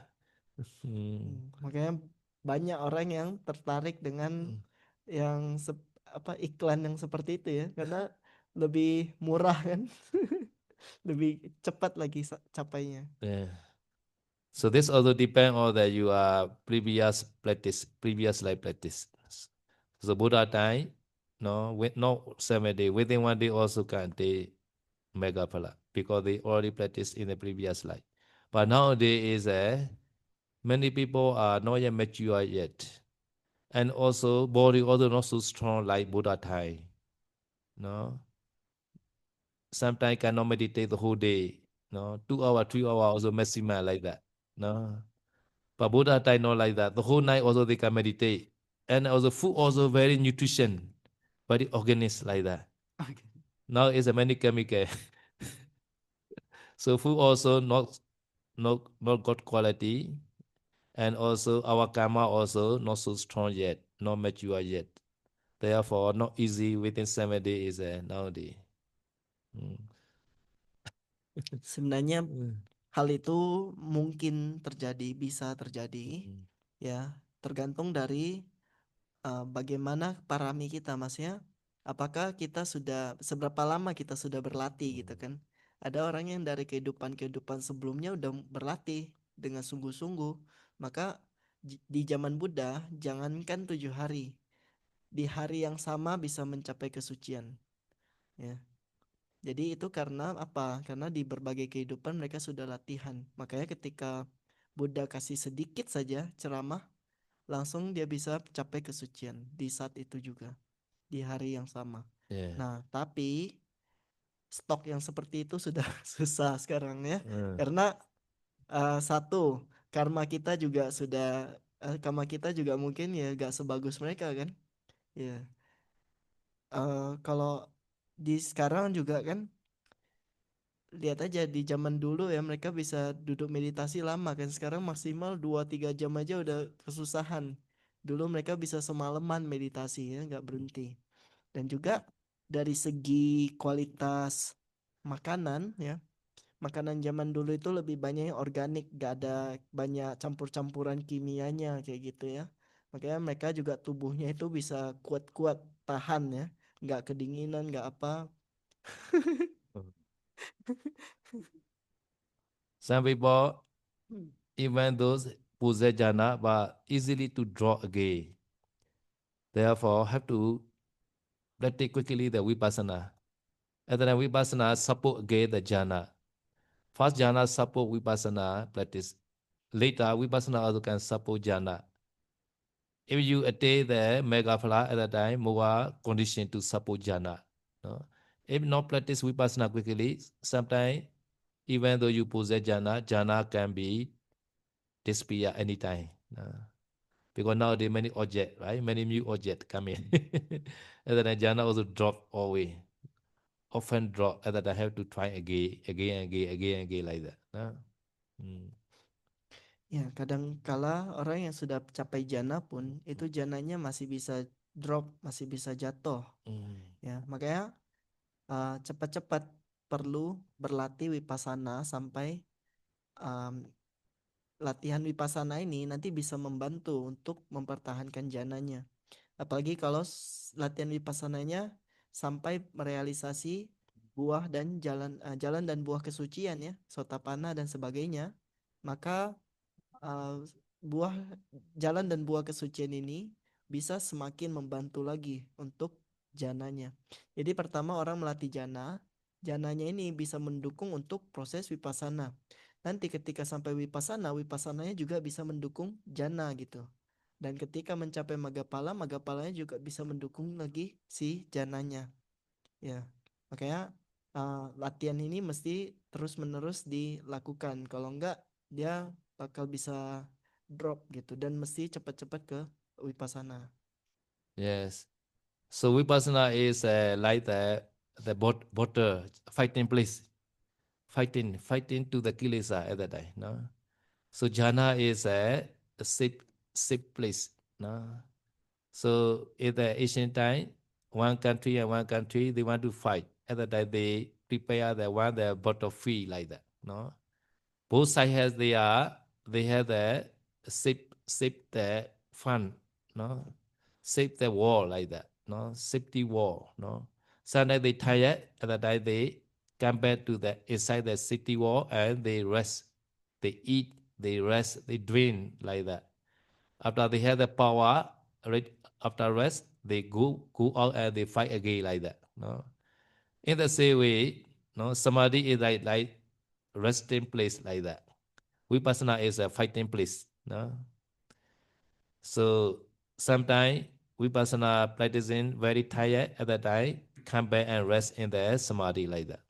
Speaker 1: Hmm.
Speaker 2: Makanya banyak orang yang tertarik dengan yang iklan yang seperti itu ya, karena lebih murah kan, lebih cepat lagi capainya.
Speaker 1: Yeah. So this also depend on that you are previous life practice. So Buddha time, no, with no 7 day, within 1 day also can they mega phala because they already practiced in the previous life. But nowadays is many people are not yet mature yet. And also body also not so strong like Buddha time. No. Sometimes cannot meditate the whole day. No, 2 hour, 3 hour also maximum like that. No. But Buddha time not like that. The whole night also they can meditate. And also food also very nutrition, very organic like that.
Speaker 2: Oke.
Speaker 1: Now is a many chemical. So food also not good quality. And also our karma also not so strong yet, not mature yet. Therefore, not easy within 7 days nowadays. Mm.
Speaker 2: Sebenarnya hal itu mungkin terjadi, bisa terjadi
Speaker 1: Mm.
Speaker 2: ya, tergantung dari bagaimana parami kita, maksudnya apakah kita sudah seberapa lama kita sudah berlatih gitu kan. Ada orang yang dari kehidupan sebelumnya udah berlatih dengan sungguh-sungguh, maka di zaman Buddha jangankan 7 hari, di hari yang sama bisa mencapai kesucian ya. Jadi itu karena apa? Karena di berbagai kehidupan mereka sudah latihan. Makanya ketika Buddha kasih sedikit saja ceramah, langsung dia bisa capai kesucian di saat itu juga, di hari yang sama.
Speaker 1: Yeah.
Speaker 2: Nah, tapi stok yang seperti itu sudah susah sekarang ya.
Speaker 1: Mm.
Speaker 2: Karena satu, karma kita juga mungkin ya gak sebagus mereka kan. Ya. Kalau di sekarang juga kan, lihat aja di zaman dulu ya mereka bisa duduk meditasi lama kan, sekarang maksimal 2-3 jam aja udah kesusahan. Dulu mereka bisa semalaman meditasi ya, nggak berhenti. Dan juga dari segi kualitas makanan ya, makanan zaman dulu itu lebih banyak yang organik, gak ada banyak campur-campuran kimianya kayak gitu ya. Makanya mereka juga tubuhnya itu bisa kuat-kuat tahan ya, nggak kedinginan, nggak apa.
Speaker 1: Some people, even those possess jhana, but easily to draw again. Therefore, have to practice quickly the vipassana. And then vipassana support again the jhana. First jhana support vipassana practice. Later, vipassana also can support jhana. If you attain the mega phala at that time, more condition to support jhana. No? If not practice vipassana quickly, sometimes even though you possess jhana, jhana can be disappear anytime. No? Because now there are many objects, right? Many new objects come in. And then jhana also drop away. Often drop, and then I have to try again, again like that. No? Hmm.
Speaker 2: Ya, kadang kala orang yang sudah capai jana pun itu jananya masih bisa drop, masih bisa jatuh.
Speaker 1: Hmm.
Speaker 2: Ya, makanya cepat-cepat perlu berlatih wipasana sampai um, latihan wipasana ini nanti bisa membantu untuk mempertahankan jananya. Apalagi kalau latihan wipassananya sampai merealisasi buah dan jalan dan buah kesucian ya, sotapana dan sebagainya, maka uh, buah jalan dan buah kesucian ini bisa semakin membantu lagi untuk jananya. Jadi pertama orang melatih jana, jananya ini bisa mendukung untuk proses vipassana. Nanti ketika sampai vipassana, vipassananya juga bisa mendukung jana gitu. Dan ketika mencapai magapalanya juga bisa mendukung lagi si jananya. Ya, makanya latihan ini mesti terus-menerus dilakukan. Kalau enggak, dia bakal bisa drop gitu dan mesti cepat-cepat ke wipasana.
Speaker 1: Yes. So vipassana is like the border fighting place, fighting to the kilesa at that time. No. So jhana is a safe place. No. So in the ancient time, one country and one country they want to fight. At that time they prepare the battlefield like that. No. Both sides has they have the shape the front, no, shape the wall like that, no, safety wall, no. Sometimes they tired, at that time they come back to the inside the city wall and they rest, they eat, they rest, they drink like that. After they have the power, right, after rest, they go out and they fight again like that, no. In the same way, no, samadhi is like resting place like that. Vipassana is a fighting place. No? So sometimes Vipassana practicing very tired at that time, come back and rest in the samadhi like that.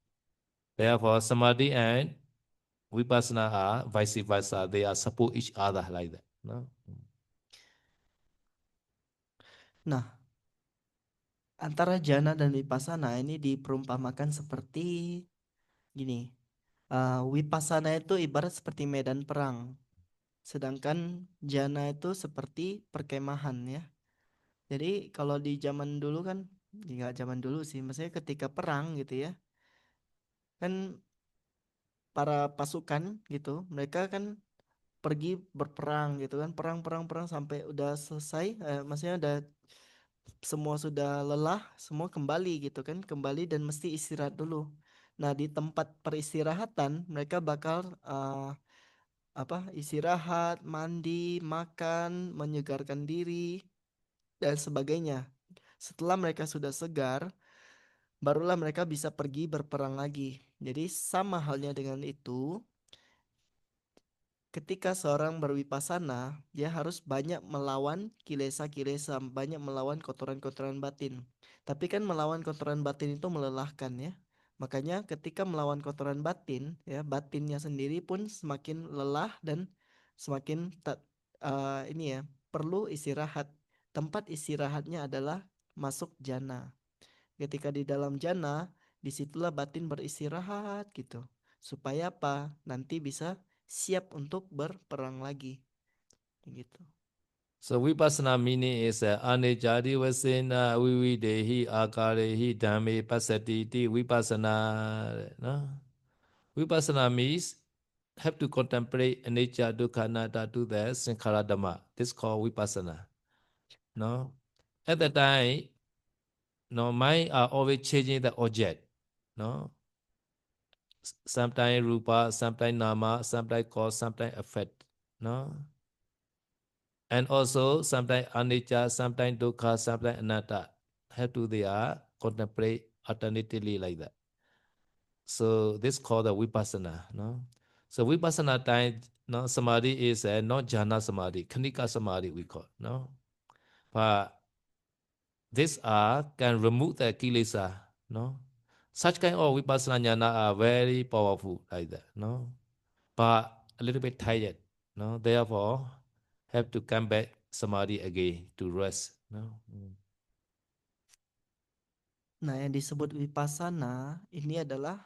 Speaker 1: Therefore, samadhi and Vipassana are vice versa. They are support each other like that. No?
Speaker 2: Nah, antara jana dan vipassana ini diperumpamakan seperti gini. Vipassana itu ibarat seperti medan perang, sedangkan jana itu seperti perkemahan ya. Jadi kalau di zaman dulu kan, nggak zaman dulu sih, maksudnya ketika perang gitu ya, kan para pasukan gitu, mereka kan pergi berperang gitu kan, perang sampai udah selesai, maksudnya udah semua sudah lelah, semua kembali gitu kan, kembali dan mesti istirahat dulu. Nah di tempat peristirahatan mereka bakal istirahat, mandi, makan, menyegarkan diri dan sebagainya. Setelah mereka sudah segar, barulah mereka bisa pergi berperang lagi. Jadi sama halnya dengan itu, ketika seorang berwipasana, dia harus banyak melawan kilesa-kilesa, banyak melawan kotoran-kotoran batin. Tapi kan melawan kotoran batin itu melelahkan ya. Makanya ketika melawan kotoran batin, ya batinnya sendiri pun semakin lelah dan semakin ini ya perlu istirahat. Tempat istirahatnya adalah masuk jana. Ketika di dalam jana, disitulah batin beristirahat gitu. Supaya apa? Nanti bisa siap untuk berperang lagi. Gitu.
Speaker 1: So vipassana meaning is anicca vasena vividehi akarehi dhamme pasati ti vipassana. No? Vipassana means have to contemplate anicca dukkha anatta to the sankhara dhamma. This is called vipassana. No? At the time, no, mind are always changing the object. No? Sometimes rupa, sometimes nama, sometimes cause, sometimes effect. No? And also sometimes anicca, sometimes dukkha, sometimes anatta. Have to they are contemplate alternatively like that. So this called the vipassana. No? So vipassana time, no, samadhi is not jhana samadhi, khanika samadhi we call. No? But these are can remove the kilesa. No? Such kind of vipassana jhana are very powerful like that. No? But a little bit tired. No? Therefore, have to come back samadhi again to rest. No?
Speaker 2: Nah, yang disebut vipassana ini adalah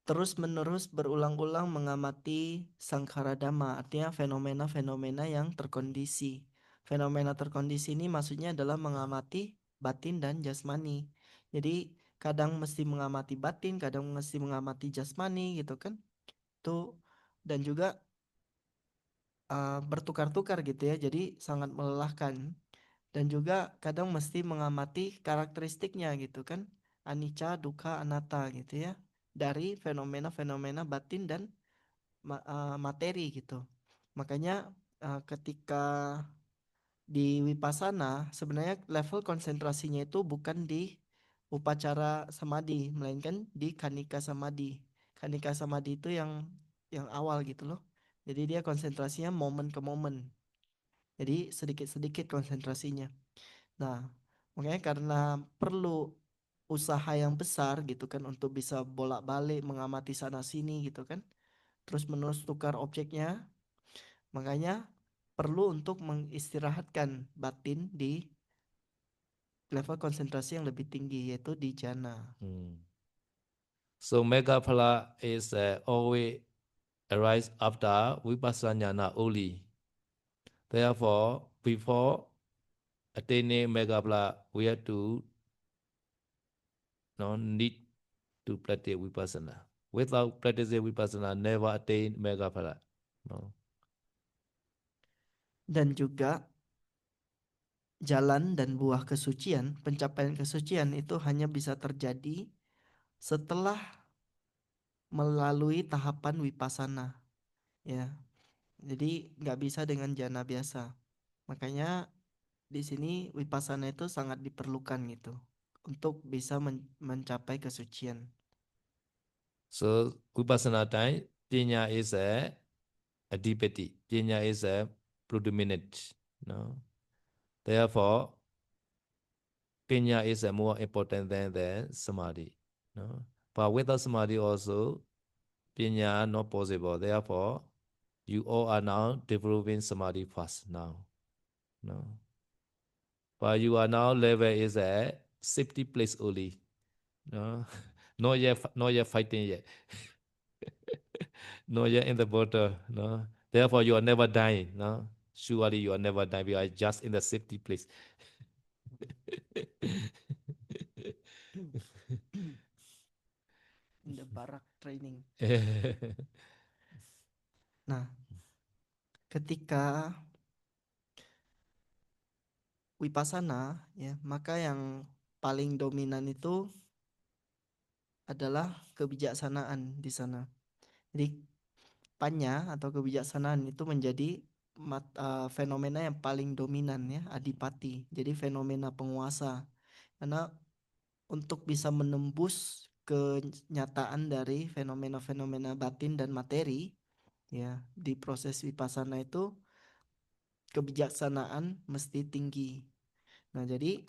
Speaker 2: terus-menerus berulang-ulang mengamati sankhara dhamma, artinya fenomena-fenomena yang terkondisi. Fenomena terkondisi ini maksudnya adalah mengamati batin dan jasmani. Jadi kadang mesti mengamati batin, kadang mesti mengamati jasmani gitu kan. Tuh, dan juga bertukar-tukar gitu ya. Jadi sangat melelahkan. Dan juga kadang mesti mengamati karakteristiknya gitu kan. Anicca, dukkha, anatta gitu ya. Dari fenomena-fenomena batin dan materi gitu. Makanya ketika di Vipassana sebenarnya level konsentrasinya itu bukan di upacara samadhi, melainkan di kanika samadhi. Kanika samadhi itu yang awal gitu loh. Jadi dia konsentrasinya momen ke momen. Jadi sedikit-sedikit konsentrasinya. Nah, makanya karena perlu usaha yang besar gitu kan untuk bisa bolak-balik mengamati sana sini gitu kan. Terus menerus tukar objeknya, makanya perlu untuk mengistirahatkan batin di level konsentrasi yang lebih tinggi yaitu di jana.
Speaker 1: So Megaphala is always arise after vipassana jnana only. Therefore, before attaining Megaphala, we have to need to practice vipassana. Without practicing vipassana, never attain Megaphala. No.
Speaker 2: Dan juga jalan dan buah kesucian, pencapaian kesucian itu hanya bisa terjadi setelah melalui tahapan vipassana. Ya, jadi nggak bisa dengan jana biasa. Makanya di sini vipassana itu sangat diperlukan gitu untuk bisa mencapai kesucian.
Speaker 1: So vipassana time, Pinya is a adipati. Pinya is a predominant. No. Therefore, Pinya is more important than the samadhi. No. But without samadhi also, Pinya not possible. Therefore, you all are now developing samadhi first now. No. But you are now level is a safety place only. No. Not yet fighting yet. No, you're in the border. No, therefore you are never dying. No, surely you are never dying. We are just in the safety place.
Speaker 2: In the barak training. Nah, ketika vipassana ya, maka yang paling dominan itu adalah kebijaksanaan di sana. Jadi panya atau kebijaksanaan itu menjadi fenomena yang paling dominan ya, adipati. Jadi fenomena penguasa. Karena untuk bisa menembus kenyataan dari fenomena-fenomena batin dan materi ya, di proses vipassana itu kebijaksanaan mesti tinggi. Nah, jadi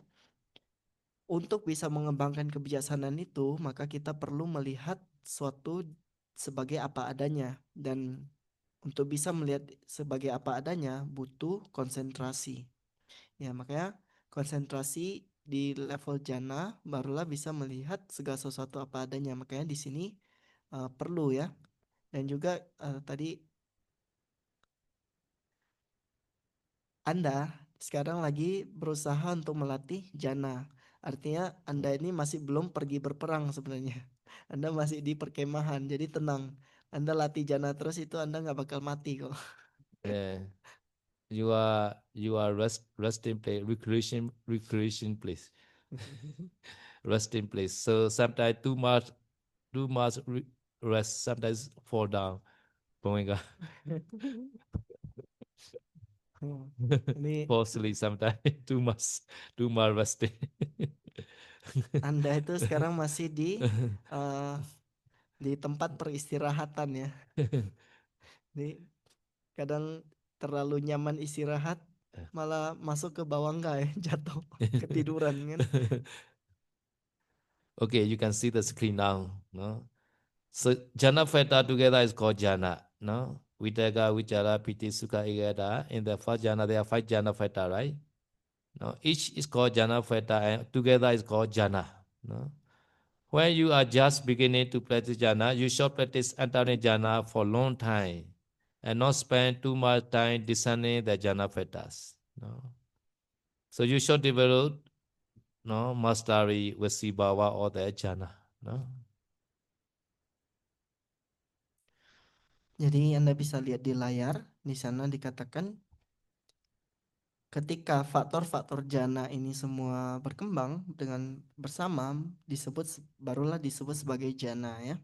Speaker 2: untuk bisa mengembangkan kebijaksanaan itu, maka kita perlu melihat suatu sebagai apa adanya, dan untuk bisa melihat sebagai apa adanya butuh konsentrasi. Ya, makanya konsentrasi di level jana barulah bisa melihat segala sesuatu apa adanya. Makanya di sini perlu ya. Dan juga tadi Anda sekarang lagi berusaha untuk melatih jana. Artinya Anda ini masih belum pergi berperang sebenarnya. Anda masih di perkemahan, jadi tenang. Anda latih jana terus itu Anda nggak bakal mati kok.
Speaker 1: Yeah. You are resting place, recreation place, resting place. So sometimes too much rest, sometimes fall down. Oh my God.
Speaker 2: Ini
Speaker 1: Fall asleep sometimes. Too much resting.
Speaker 2: Anda itu sekarang masih eh, di tempat peristirahatan ya. Jadi kadang terlalu nyaman istirahat malah masuk ke bawah enggak ya, jatuh ketiduran kan.
Speaker 1: Okay, you can see the screen now. No? So jhana factor together is called jhana. No? Vitaka, Vichara, Piti, Sukha, Ekata. In the first jhana, there are 5 jhana factor, right? No? Each is called jhana factor and together is called jhana. No? When you are just beginning to practice jhana, you should practice entering jhana for a long time and not spend too much time discerning the jhana factors. No? So you should develop no mastery with Sibhawa or the jhana. No?
Speaker 2: Jadi Anda bisa lihat di layar, di sana dikatakan ketika faktor-faktor jana ini semua berkembang dengan bersama barulah disebut sebagai jana ya.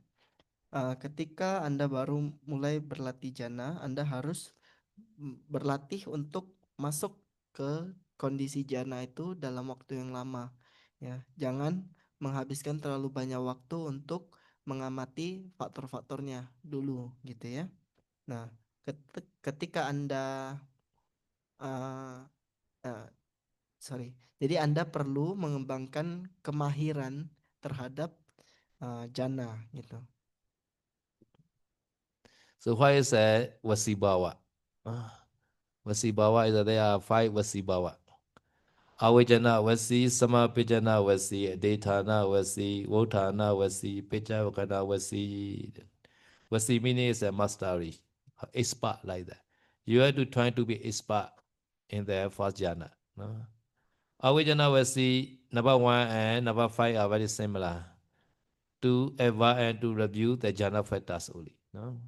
Speaker 2: Ketika Anda baru mulai berlatih jana, Anda harus berlatih untuk masuk ke kondisi jana itu dalam waktu yang lama ya. Jangan menghabiskan terlalu banyak waktu untuk mengamati faktor-faktornya dulu gitu ya. Nah, ketika Anda uh, uh, sorry, jadi Anda perlu mengembangkan kemahiran terhadap jana gitu.
Speaker 1: So what is a Vasibhava? Vasibhava is that there are 5 Vasibhava. Avijana Vasi, Samapijana Vasi, Adetana Vasi, Votana Vasi, Pichavakana Vasi. Vasi meaning is a mastery, expert like that. You have to try to be expert in the first jhana. No? Avijana Vasi, number 1 and number 5 are very similar. To ever and to review the jhana factors only. No?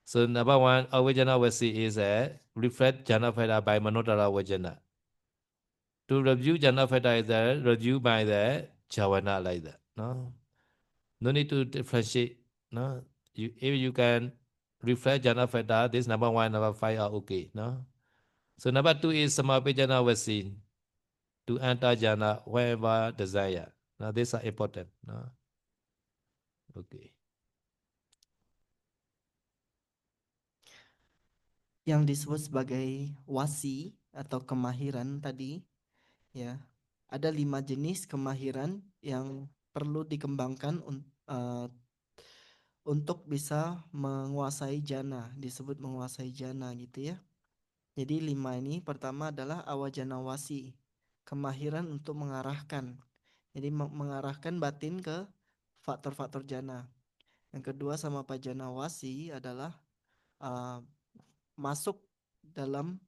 Speaker 1: So number 1, Avijana Vasi is a reflect jhana factor by Manodara Vajana. To review jhana factor is a review by the Chavana like that. No need to differentiate. No, if you can reflect jhana factor, this number 1, number 5 are okay. No, so number 2 is Samapijana Vasi, to enter jhana wherever desire. Now these are important. No, okay.
Speaker 2: Yang disebut sebagai wasi atau kemahiran tadi ya, ada 5 jenis kemahiran yang perlu dikembangkan untuk bisa menguasai jana, disebut menguasai jana gitu ya. Jadi 5 ini pertama adalah awajana wasi, kemahiran untuk mengarahkan. Jadi mengarahkan batin ke faktor-faktor jana. Yang kedua sama pajana wasi adalah uh, masuk dalam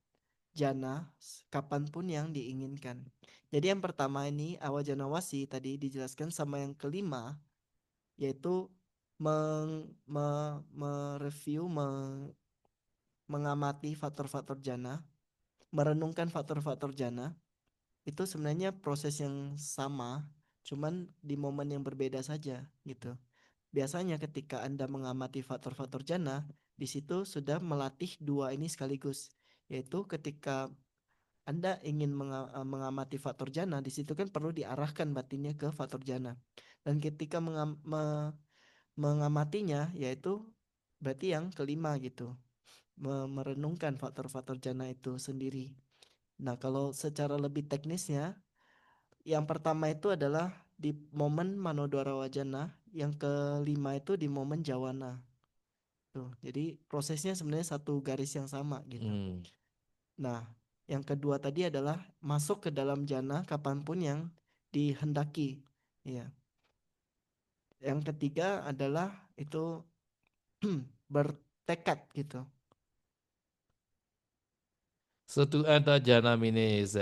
Speaker 2: jana kapanpun yang diinginkan. Jadi yang pertama ini awajana wasi tadi dijelaskan, sama yang kelima yaitu mereview, mengamati faktor-faktor jana, merenungkan faktor-faktor jana. Itu sebenarnya proses yang sama, cuman di momen yang berbeda saja gitu. Biasanya ketika Anda mengamati faktor-faktor jana, di situ sudah melatih dua ini sekaligus, yaitu ketika Anda ingin mengamati faktor jana, di situ kan perlu diarahkan batinnya ke faktor jana. Dan ketika mengamatinya, yaitu berarti yang kelima gitu, merenungkan faktor-faktor jana itu sendiri. Nah, kalau secara lebih teknisnya, yang pertama itu adalah di momen Manodwara Wajana, yang kelima itu di momen Jawana. Tuh, jadi prosesnya sebenarnya satu garis yang sama gitu. Nah, yang kedua tadi adalah masuk ke dalam jana kapanpun yang dihendaki. Ya. Yang ketiga adalah itu bertekad gitu.
Speaker 1: So to enter jhana meaning is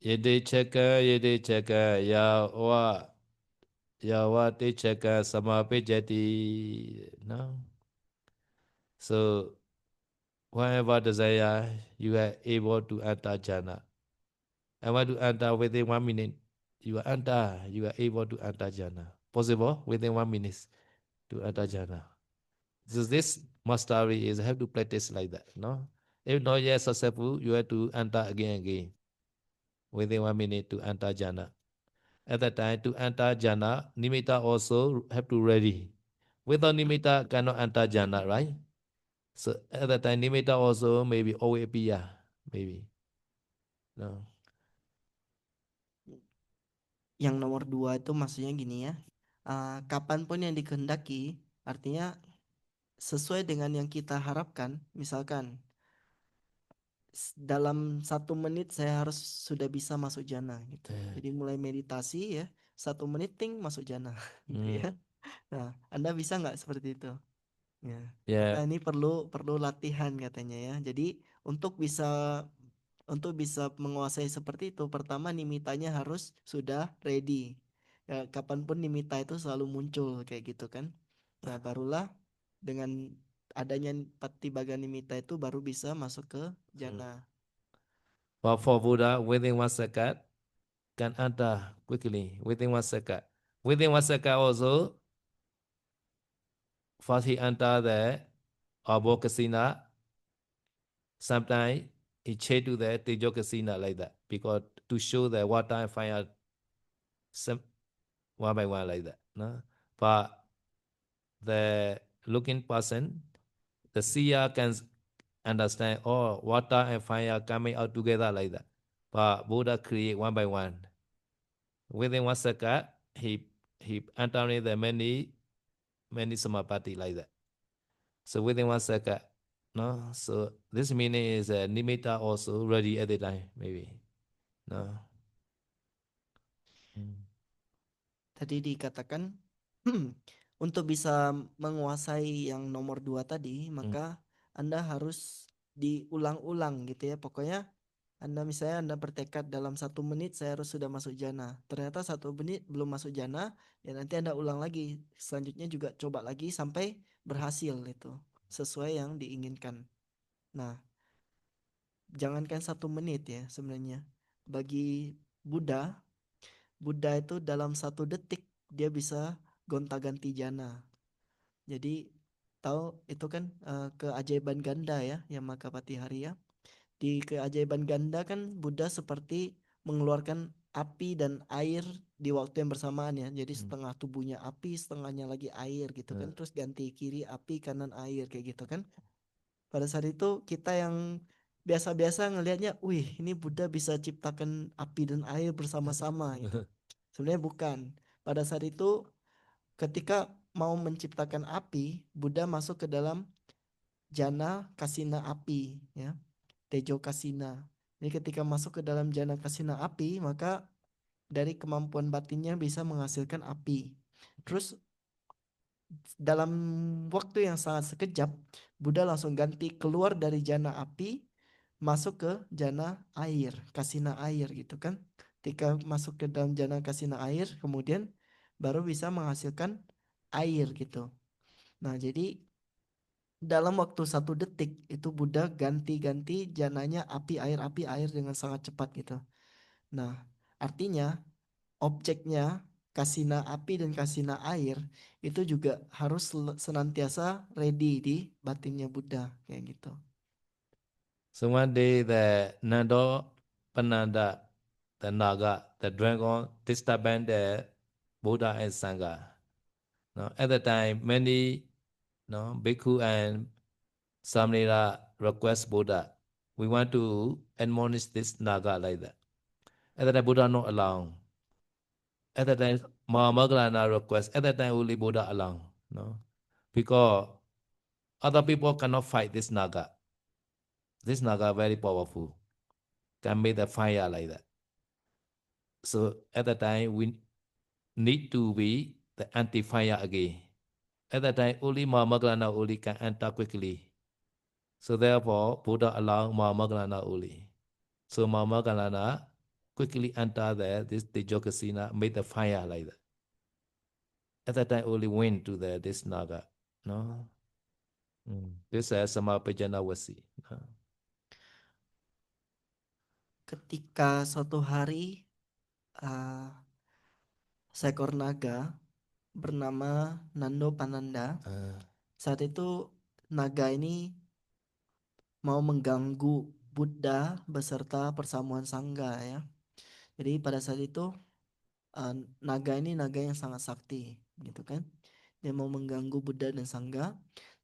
Speaker 1: yede cheka ya wa te cheka samapejati. No. So whenever desire, you are able to enter jhana. I want to enter within 1 minute. You are able to enter jhana. Possible within 1 minute to enter jhana. So this mastery is have to practice like that. No, if not yet successful, you have to enter again and again within 1 minute to enter jhana. At that time, to enter jhana, nimitta also have to ready. Without nimitta, cannot enter jhana, right? So at that time, nimitta also maybe OAPR, maybe. No.
Speaker 2: Yang nomor 2 itu maksudnya gini ya, kapanpun yang dikehendaki, artinya sesuai dengan yang kita harapkan. Misalkan dalam 1 menit saya harus sudah bisa masuk jana gitu. Jadi mulai meditasi ya, 1 menit ting masuk jana gitu ya. Nah, Anda bisa nggak seperti itu? Ya, maka ini perlu latihan katanya ya. Jadi untuk bisa menguasai seperti itu, pertama nimitanya harus sudah ready. Ya, kapanpun nimita itu selalu muncul kayak gitu kan. Nah, barulah dengan adanya patibaga nimita itu baru bisa masuk ke jana.
Speaker 1: But for Buddha, within 1 second, can enter quickly, within 1 second. Within 1 second also, first he enter the Abokasina. Sometimes he change to the Tejokasina like that, because to show the water and fire one by one like that. No? But the looking person, the seer can understand, oh, water and fire coming out together like that. But Buddha create one by one. Within 1 second, he entering the many samapati like that. So within 1 second, no. So this meaning is nimitta also ready at the time, maybe. No.
Speaker 2: Tadi dikatakan untuk bisa menguasai yang nomor 2 tadi, maka Anda harus diulang-ulang gitu ya. Pokoknya misalnya Anda bertekad dalam 1 menit saya harus sudah masuk jana. Ternyata 1 menit belum masuk jana, ya nanti Anda ulang lagi. Selanjutnya juga coba lagi sampai berhasil itu sesuai yang diinginkan. Nah, jangankan 1 menit ya sebenarnya. Bagi Buddha itu dalam 1 detik dia bisa gonta-ganti jana. Jadi tahu itu kan keajaiban ganda ya, yang Makapati Harya. Di keajaiban ganda kan Buddha seperti mengeluarkan api dan air di waktu yang bersamaan ya. Jadi setengah tubuhnya api, setengahnya lagi air gitu kan. Terus ganti kiri api, kanan air kayak gitu kan. Pada saat itu kita yang biasa-biasa ngelihatnya, wih ini Buddha bisa ciptakan api dan air bersama-sama gitu. Sebenarnya bukan. Pada saat itu ketika mau menciptakan api, Buddha masuk ke dalam jana kasina api ya. Tejo kasina. Jadi ketika masuk ke dalam jana kasina api, maka dari kemampuan batinnya bisa menghasilkan api. Terus dalam waktu yang sangat sekejap, Buddha langsung ganti keluar dari jana api, masuk ke jana air, kasina air gitu kan. Ketika masuk ke dalam jana kasina air, kemudian baru bisa menghasilkan air gitu. Nah, jadi dalam waktu 1 detik itu Buddha ganti-ganti jananya api air dengan sangat cepat gitu. Nah, artinya objeknya kasina api dan kasina air itu juga harus senantiasa ready di batinnya Buddha kayak gitu.
Speaker 1: So one day the Nando Pananda, the Naga, the dragon, disturbed the Buddha and Sangha. No, at the time, many bhikkhu and Samnera request Buddha, we want to admonish this Naga like that. At the time, Buddha not alone. At the time, Mahamoggallana request. At the time, only Buddha alone. No, because other people cannot fight this Naga. This Naga very powerful, can make the fire like that. So at the time, we need to be the anti-fire again. At that time, only Mahamoggallana only can enter quickly. So therefore, Buddha allowed Mahamoggallana only. So Mahamoggallana quickly entered there, this Tejogasina, made the fire like that. At that time, only went to this Naga. No? This is Samapajana Wasi. No?
Speaker 2: Ketika suatu hari seekor naga bernama Nando Pananda. Saat itu naga ini mau mengganggu Buddha beserta persamuan sangga ya. Jadi pada saat itu naga ini naga yang sangat sakti gitu kan. Dia mau mengganggu Buddha dan sangga.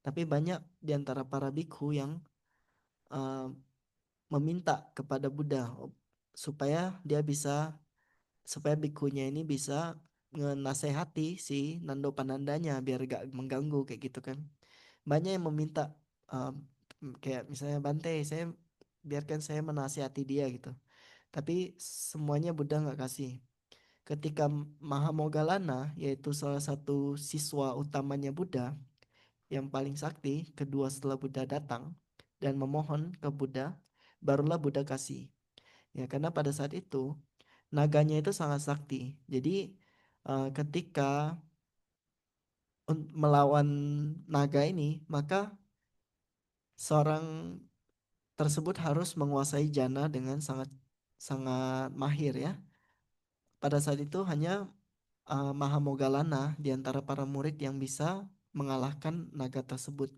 Speaker 2: Tapi banyak di antara para bikhu yang meminta kepada Buddha supaya bikunya ini bisa ngenasehati si Nando Panandanya biar gak mengganggu kayak gitu kan. Banyak yang meminta kayak misalnya Bante, biarkan saya menasehati dia gitu. Tapi semuanya Buddha nggak kasih. Ketika Mahamoggallana, yaitu salah satu siswa utamanya Buddha yang paling sakti, kedua setelah Buddha datang dan memohon ke Buddha, barulah Buddha kasih. Ya, karena pada saat itu naganya itu sangat sakti. Jadi ketika melawan naga ini, maka seorang tersebut harus menguasai jana dengan sangat sangat mahir ya. Pada saat itu hanya Mahamoggallana di antara para murid yang bisa mengalahkan naga tersebut.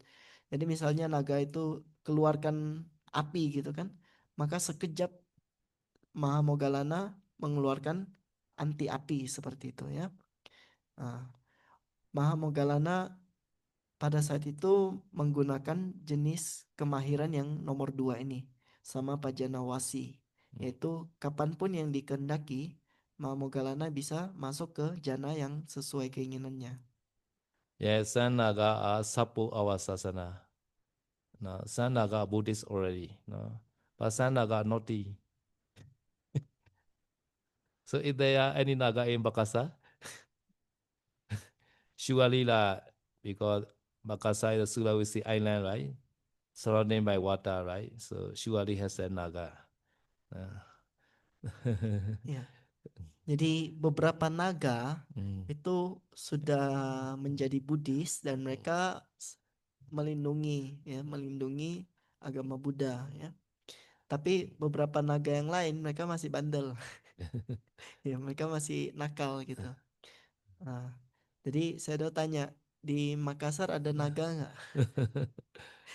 Speaker 2: Jadi misalnya naga itu keluarkan api gitu kan, maka sekejap Mahamoggallana mengeluarkan anti api seperti itu ya. Mahamoggallana pada saat itu menggunakan jenis kemahiran yang nomor 2 ini sama Pajanawasi, yaitu kapanpun yang dikehendaki Mahamoggallana bisa masuk ke jana yang sesuai keinginannya.
Speaker 1: Yes, Sanaga are support our sasana. No, Sanaga Buddhist already. No, but Sanaga naughty. So if there are any Naga in Bakasa, surely because Bakasa is a Sulawesi island, right? Surrounded by water, right? So surely has a Naga.
Speaker 2: Ya. Jadi beberapa naga itu sudah menjadi Buddhis dan mereka melindungi agama Buddha ya. Tapi beberapa naga yang lain mereka masih bandel. Ya, mereka masih nakal gitu. Nah, jadi saya tanya, di Makassar ada naga nggak?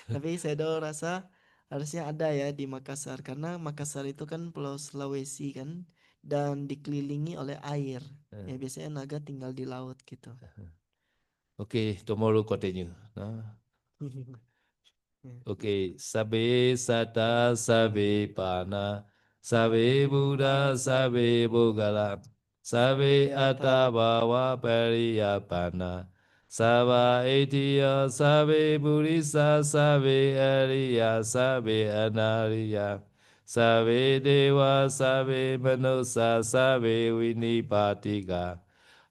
Speaker 2: Tapi saya rasa harusnya ada ya di Makassar karena Makassar itu kan Pulau Sulawesi kan dan dikelilingi oleh air. Ya biasanya naga tinggal di laut gitu.
Speaker 1: Okay, tomorrow continue. No? Okay, sabe sata sabe pana sabe buddha sabe bogala sabe atta bhava pariyapana saba etiya sabe burisa sabe ariya sabe anariya sabe deva sabe manusa sabe vinipatika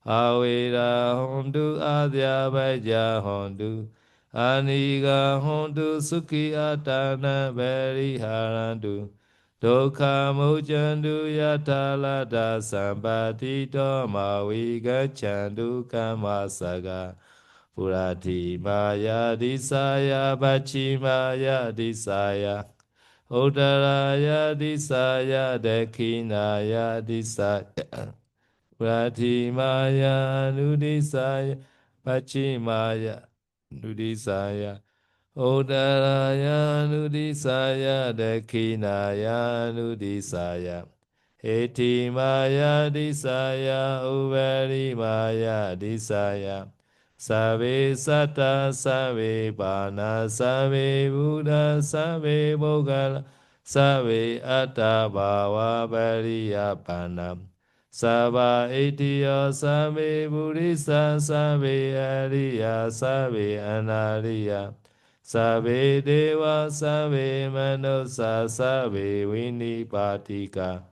Speaker 1: awera hondu adya vaja hondu Aniga hondu sukhi atana beriharandu Dokha mojandu yatalada sambati doma vigachandu kamasaga Purati maya disaya bachimaya disaya Udaraya disaya dekinaya disaya Purati maya nudisaya bachimaya nudisaya Udaraya nudisaya dekinaya nudisaya Heti maya disaya uberi maya disaya Sabe sata sabe bana sabe buddha sabe bogala sabe atta bhava panam Saba itiya sabe buddhisa sabe ariya sabe anariya Sabe deva sabe manusa sabe vinipatika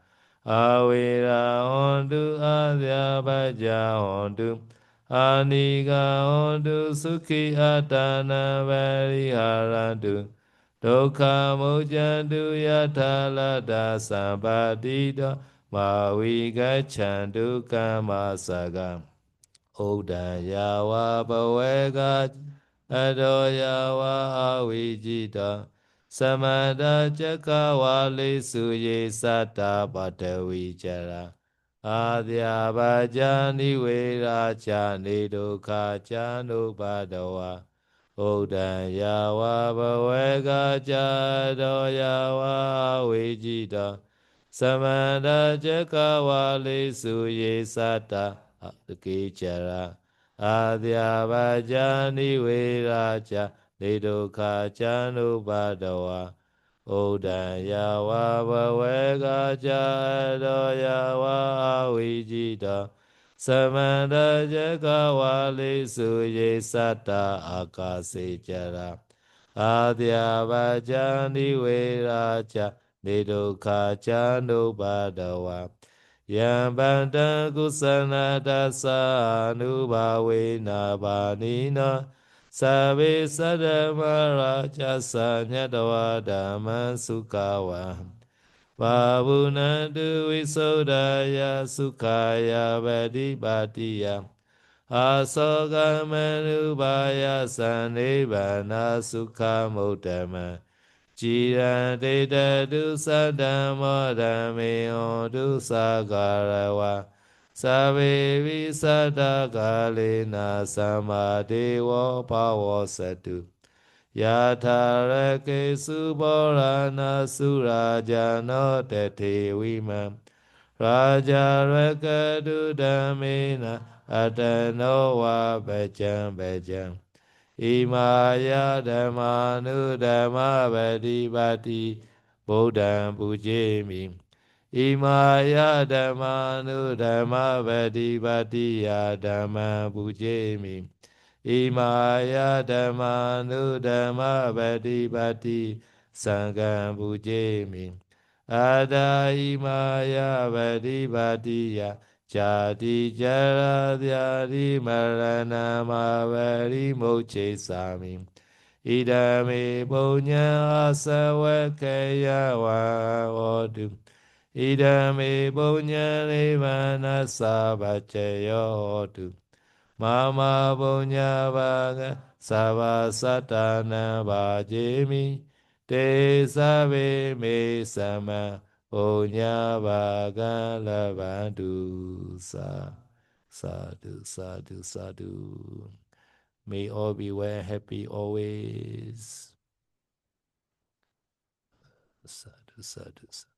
Speaker 1: Avera hondu adya bhaja hondu Aniga hondu sukhi atana variharantu Dukkha mujjantu yatalada sampatito mawigachantu kamasagam. Udayava bhavega adoyava avijita samada cakawali suye sata patavicara adyabhajani veracha nidukkha chanubhadawa Udayava bhavega adoyava avijita samada cakawali suye sata Kicara Adhyabhajani Viracha Nidukkha Chanubhadawa Udayava Bhavega Jadoyava Avijita Samanda Jakawali Suye Sata Akase Jara Adhyabhajani Viracha Nidukkha Chanubhadawa Yambanda kusana dasa anubhavena bhanina Sabe sadamara jasa nyadawa dhamma sukhawa Vavunandu visodaya sukhaya vadibhatiya Asogamanubhaya sanibana sukhamudama Jirante du sadamo dame du sagarawa Sabe visada galena samadewa pawasatu Yatarake suborana surajano tete vimam Raja rakadu damena atano wa bejam Imaya Dhammanu Dhamma Vadivati Bodham Pujemi Imaya Dhammanu Dhamma Vadivati Dhamma Pujemi Imaya Dhammanu Dhamma Vadivati Sangham Pujemi Ada Imaya Vadivati Jati jara dhyari marana mavari moche sami Idame punya asawakaya wahodu Idame punya nivana sabacayodu Mama punya vaga savasatana bhajemi Te save me sama punya vaga lavandu sa. Sadhu, sadhu, sadhu. May all be well, happy always. Sadhu, sadhu, sadhu.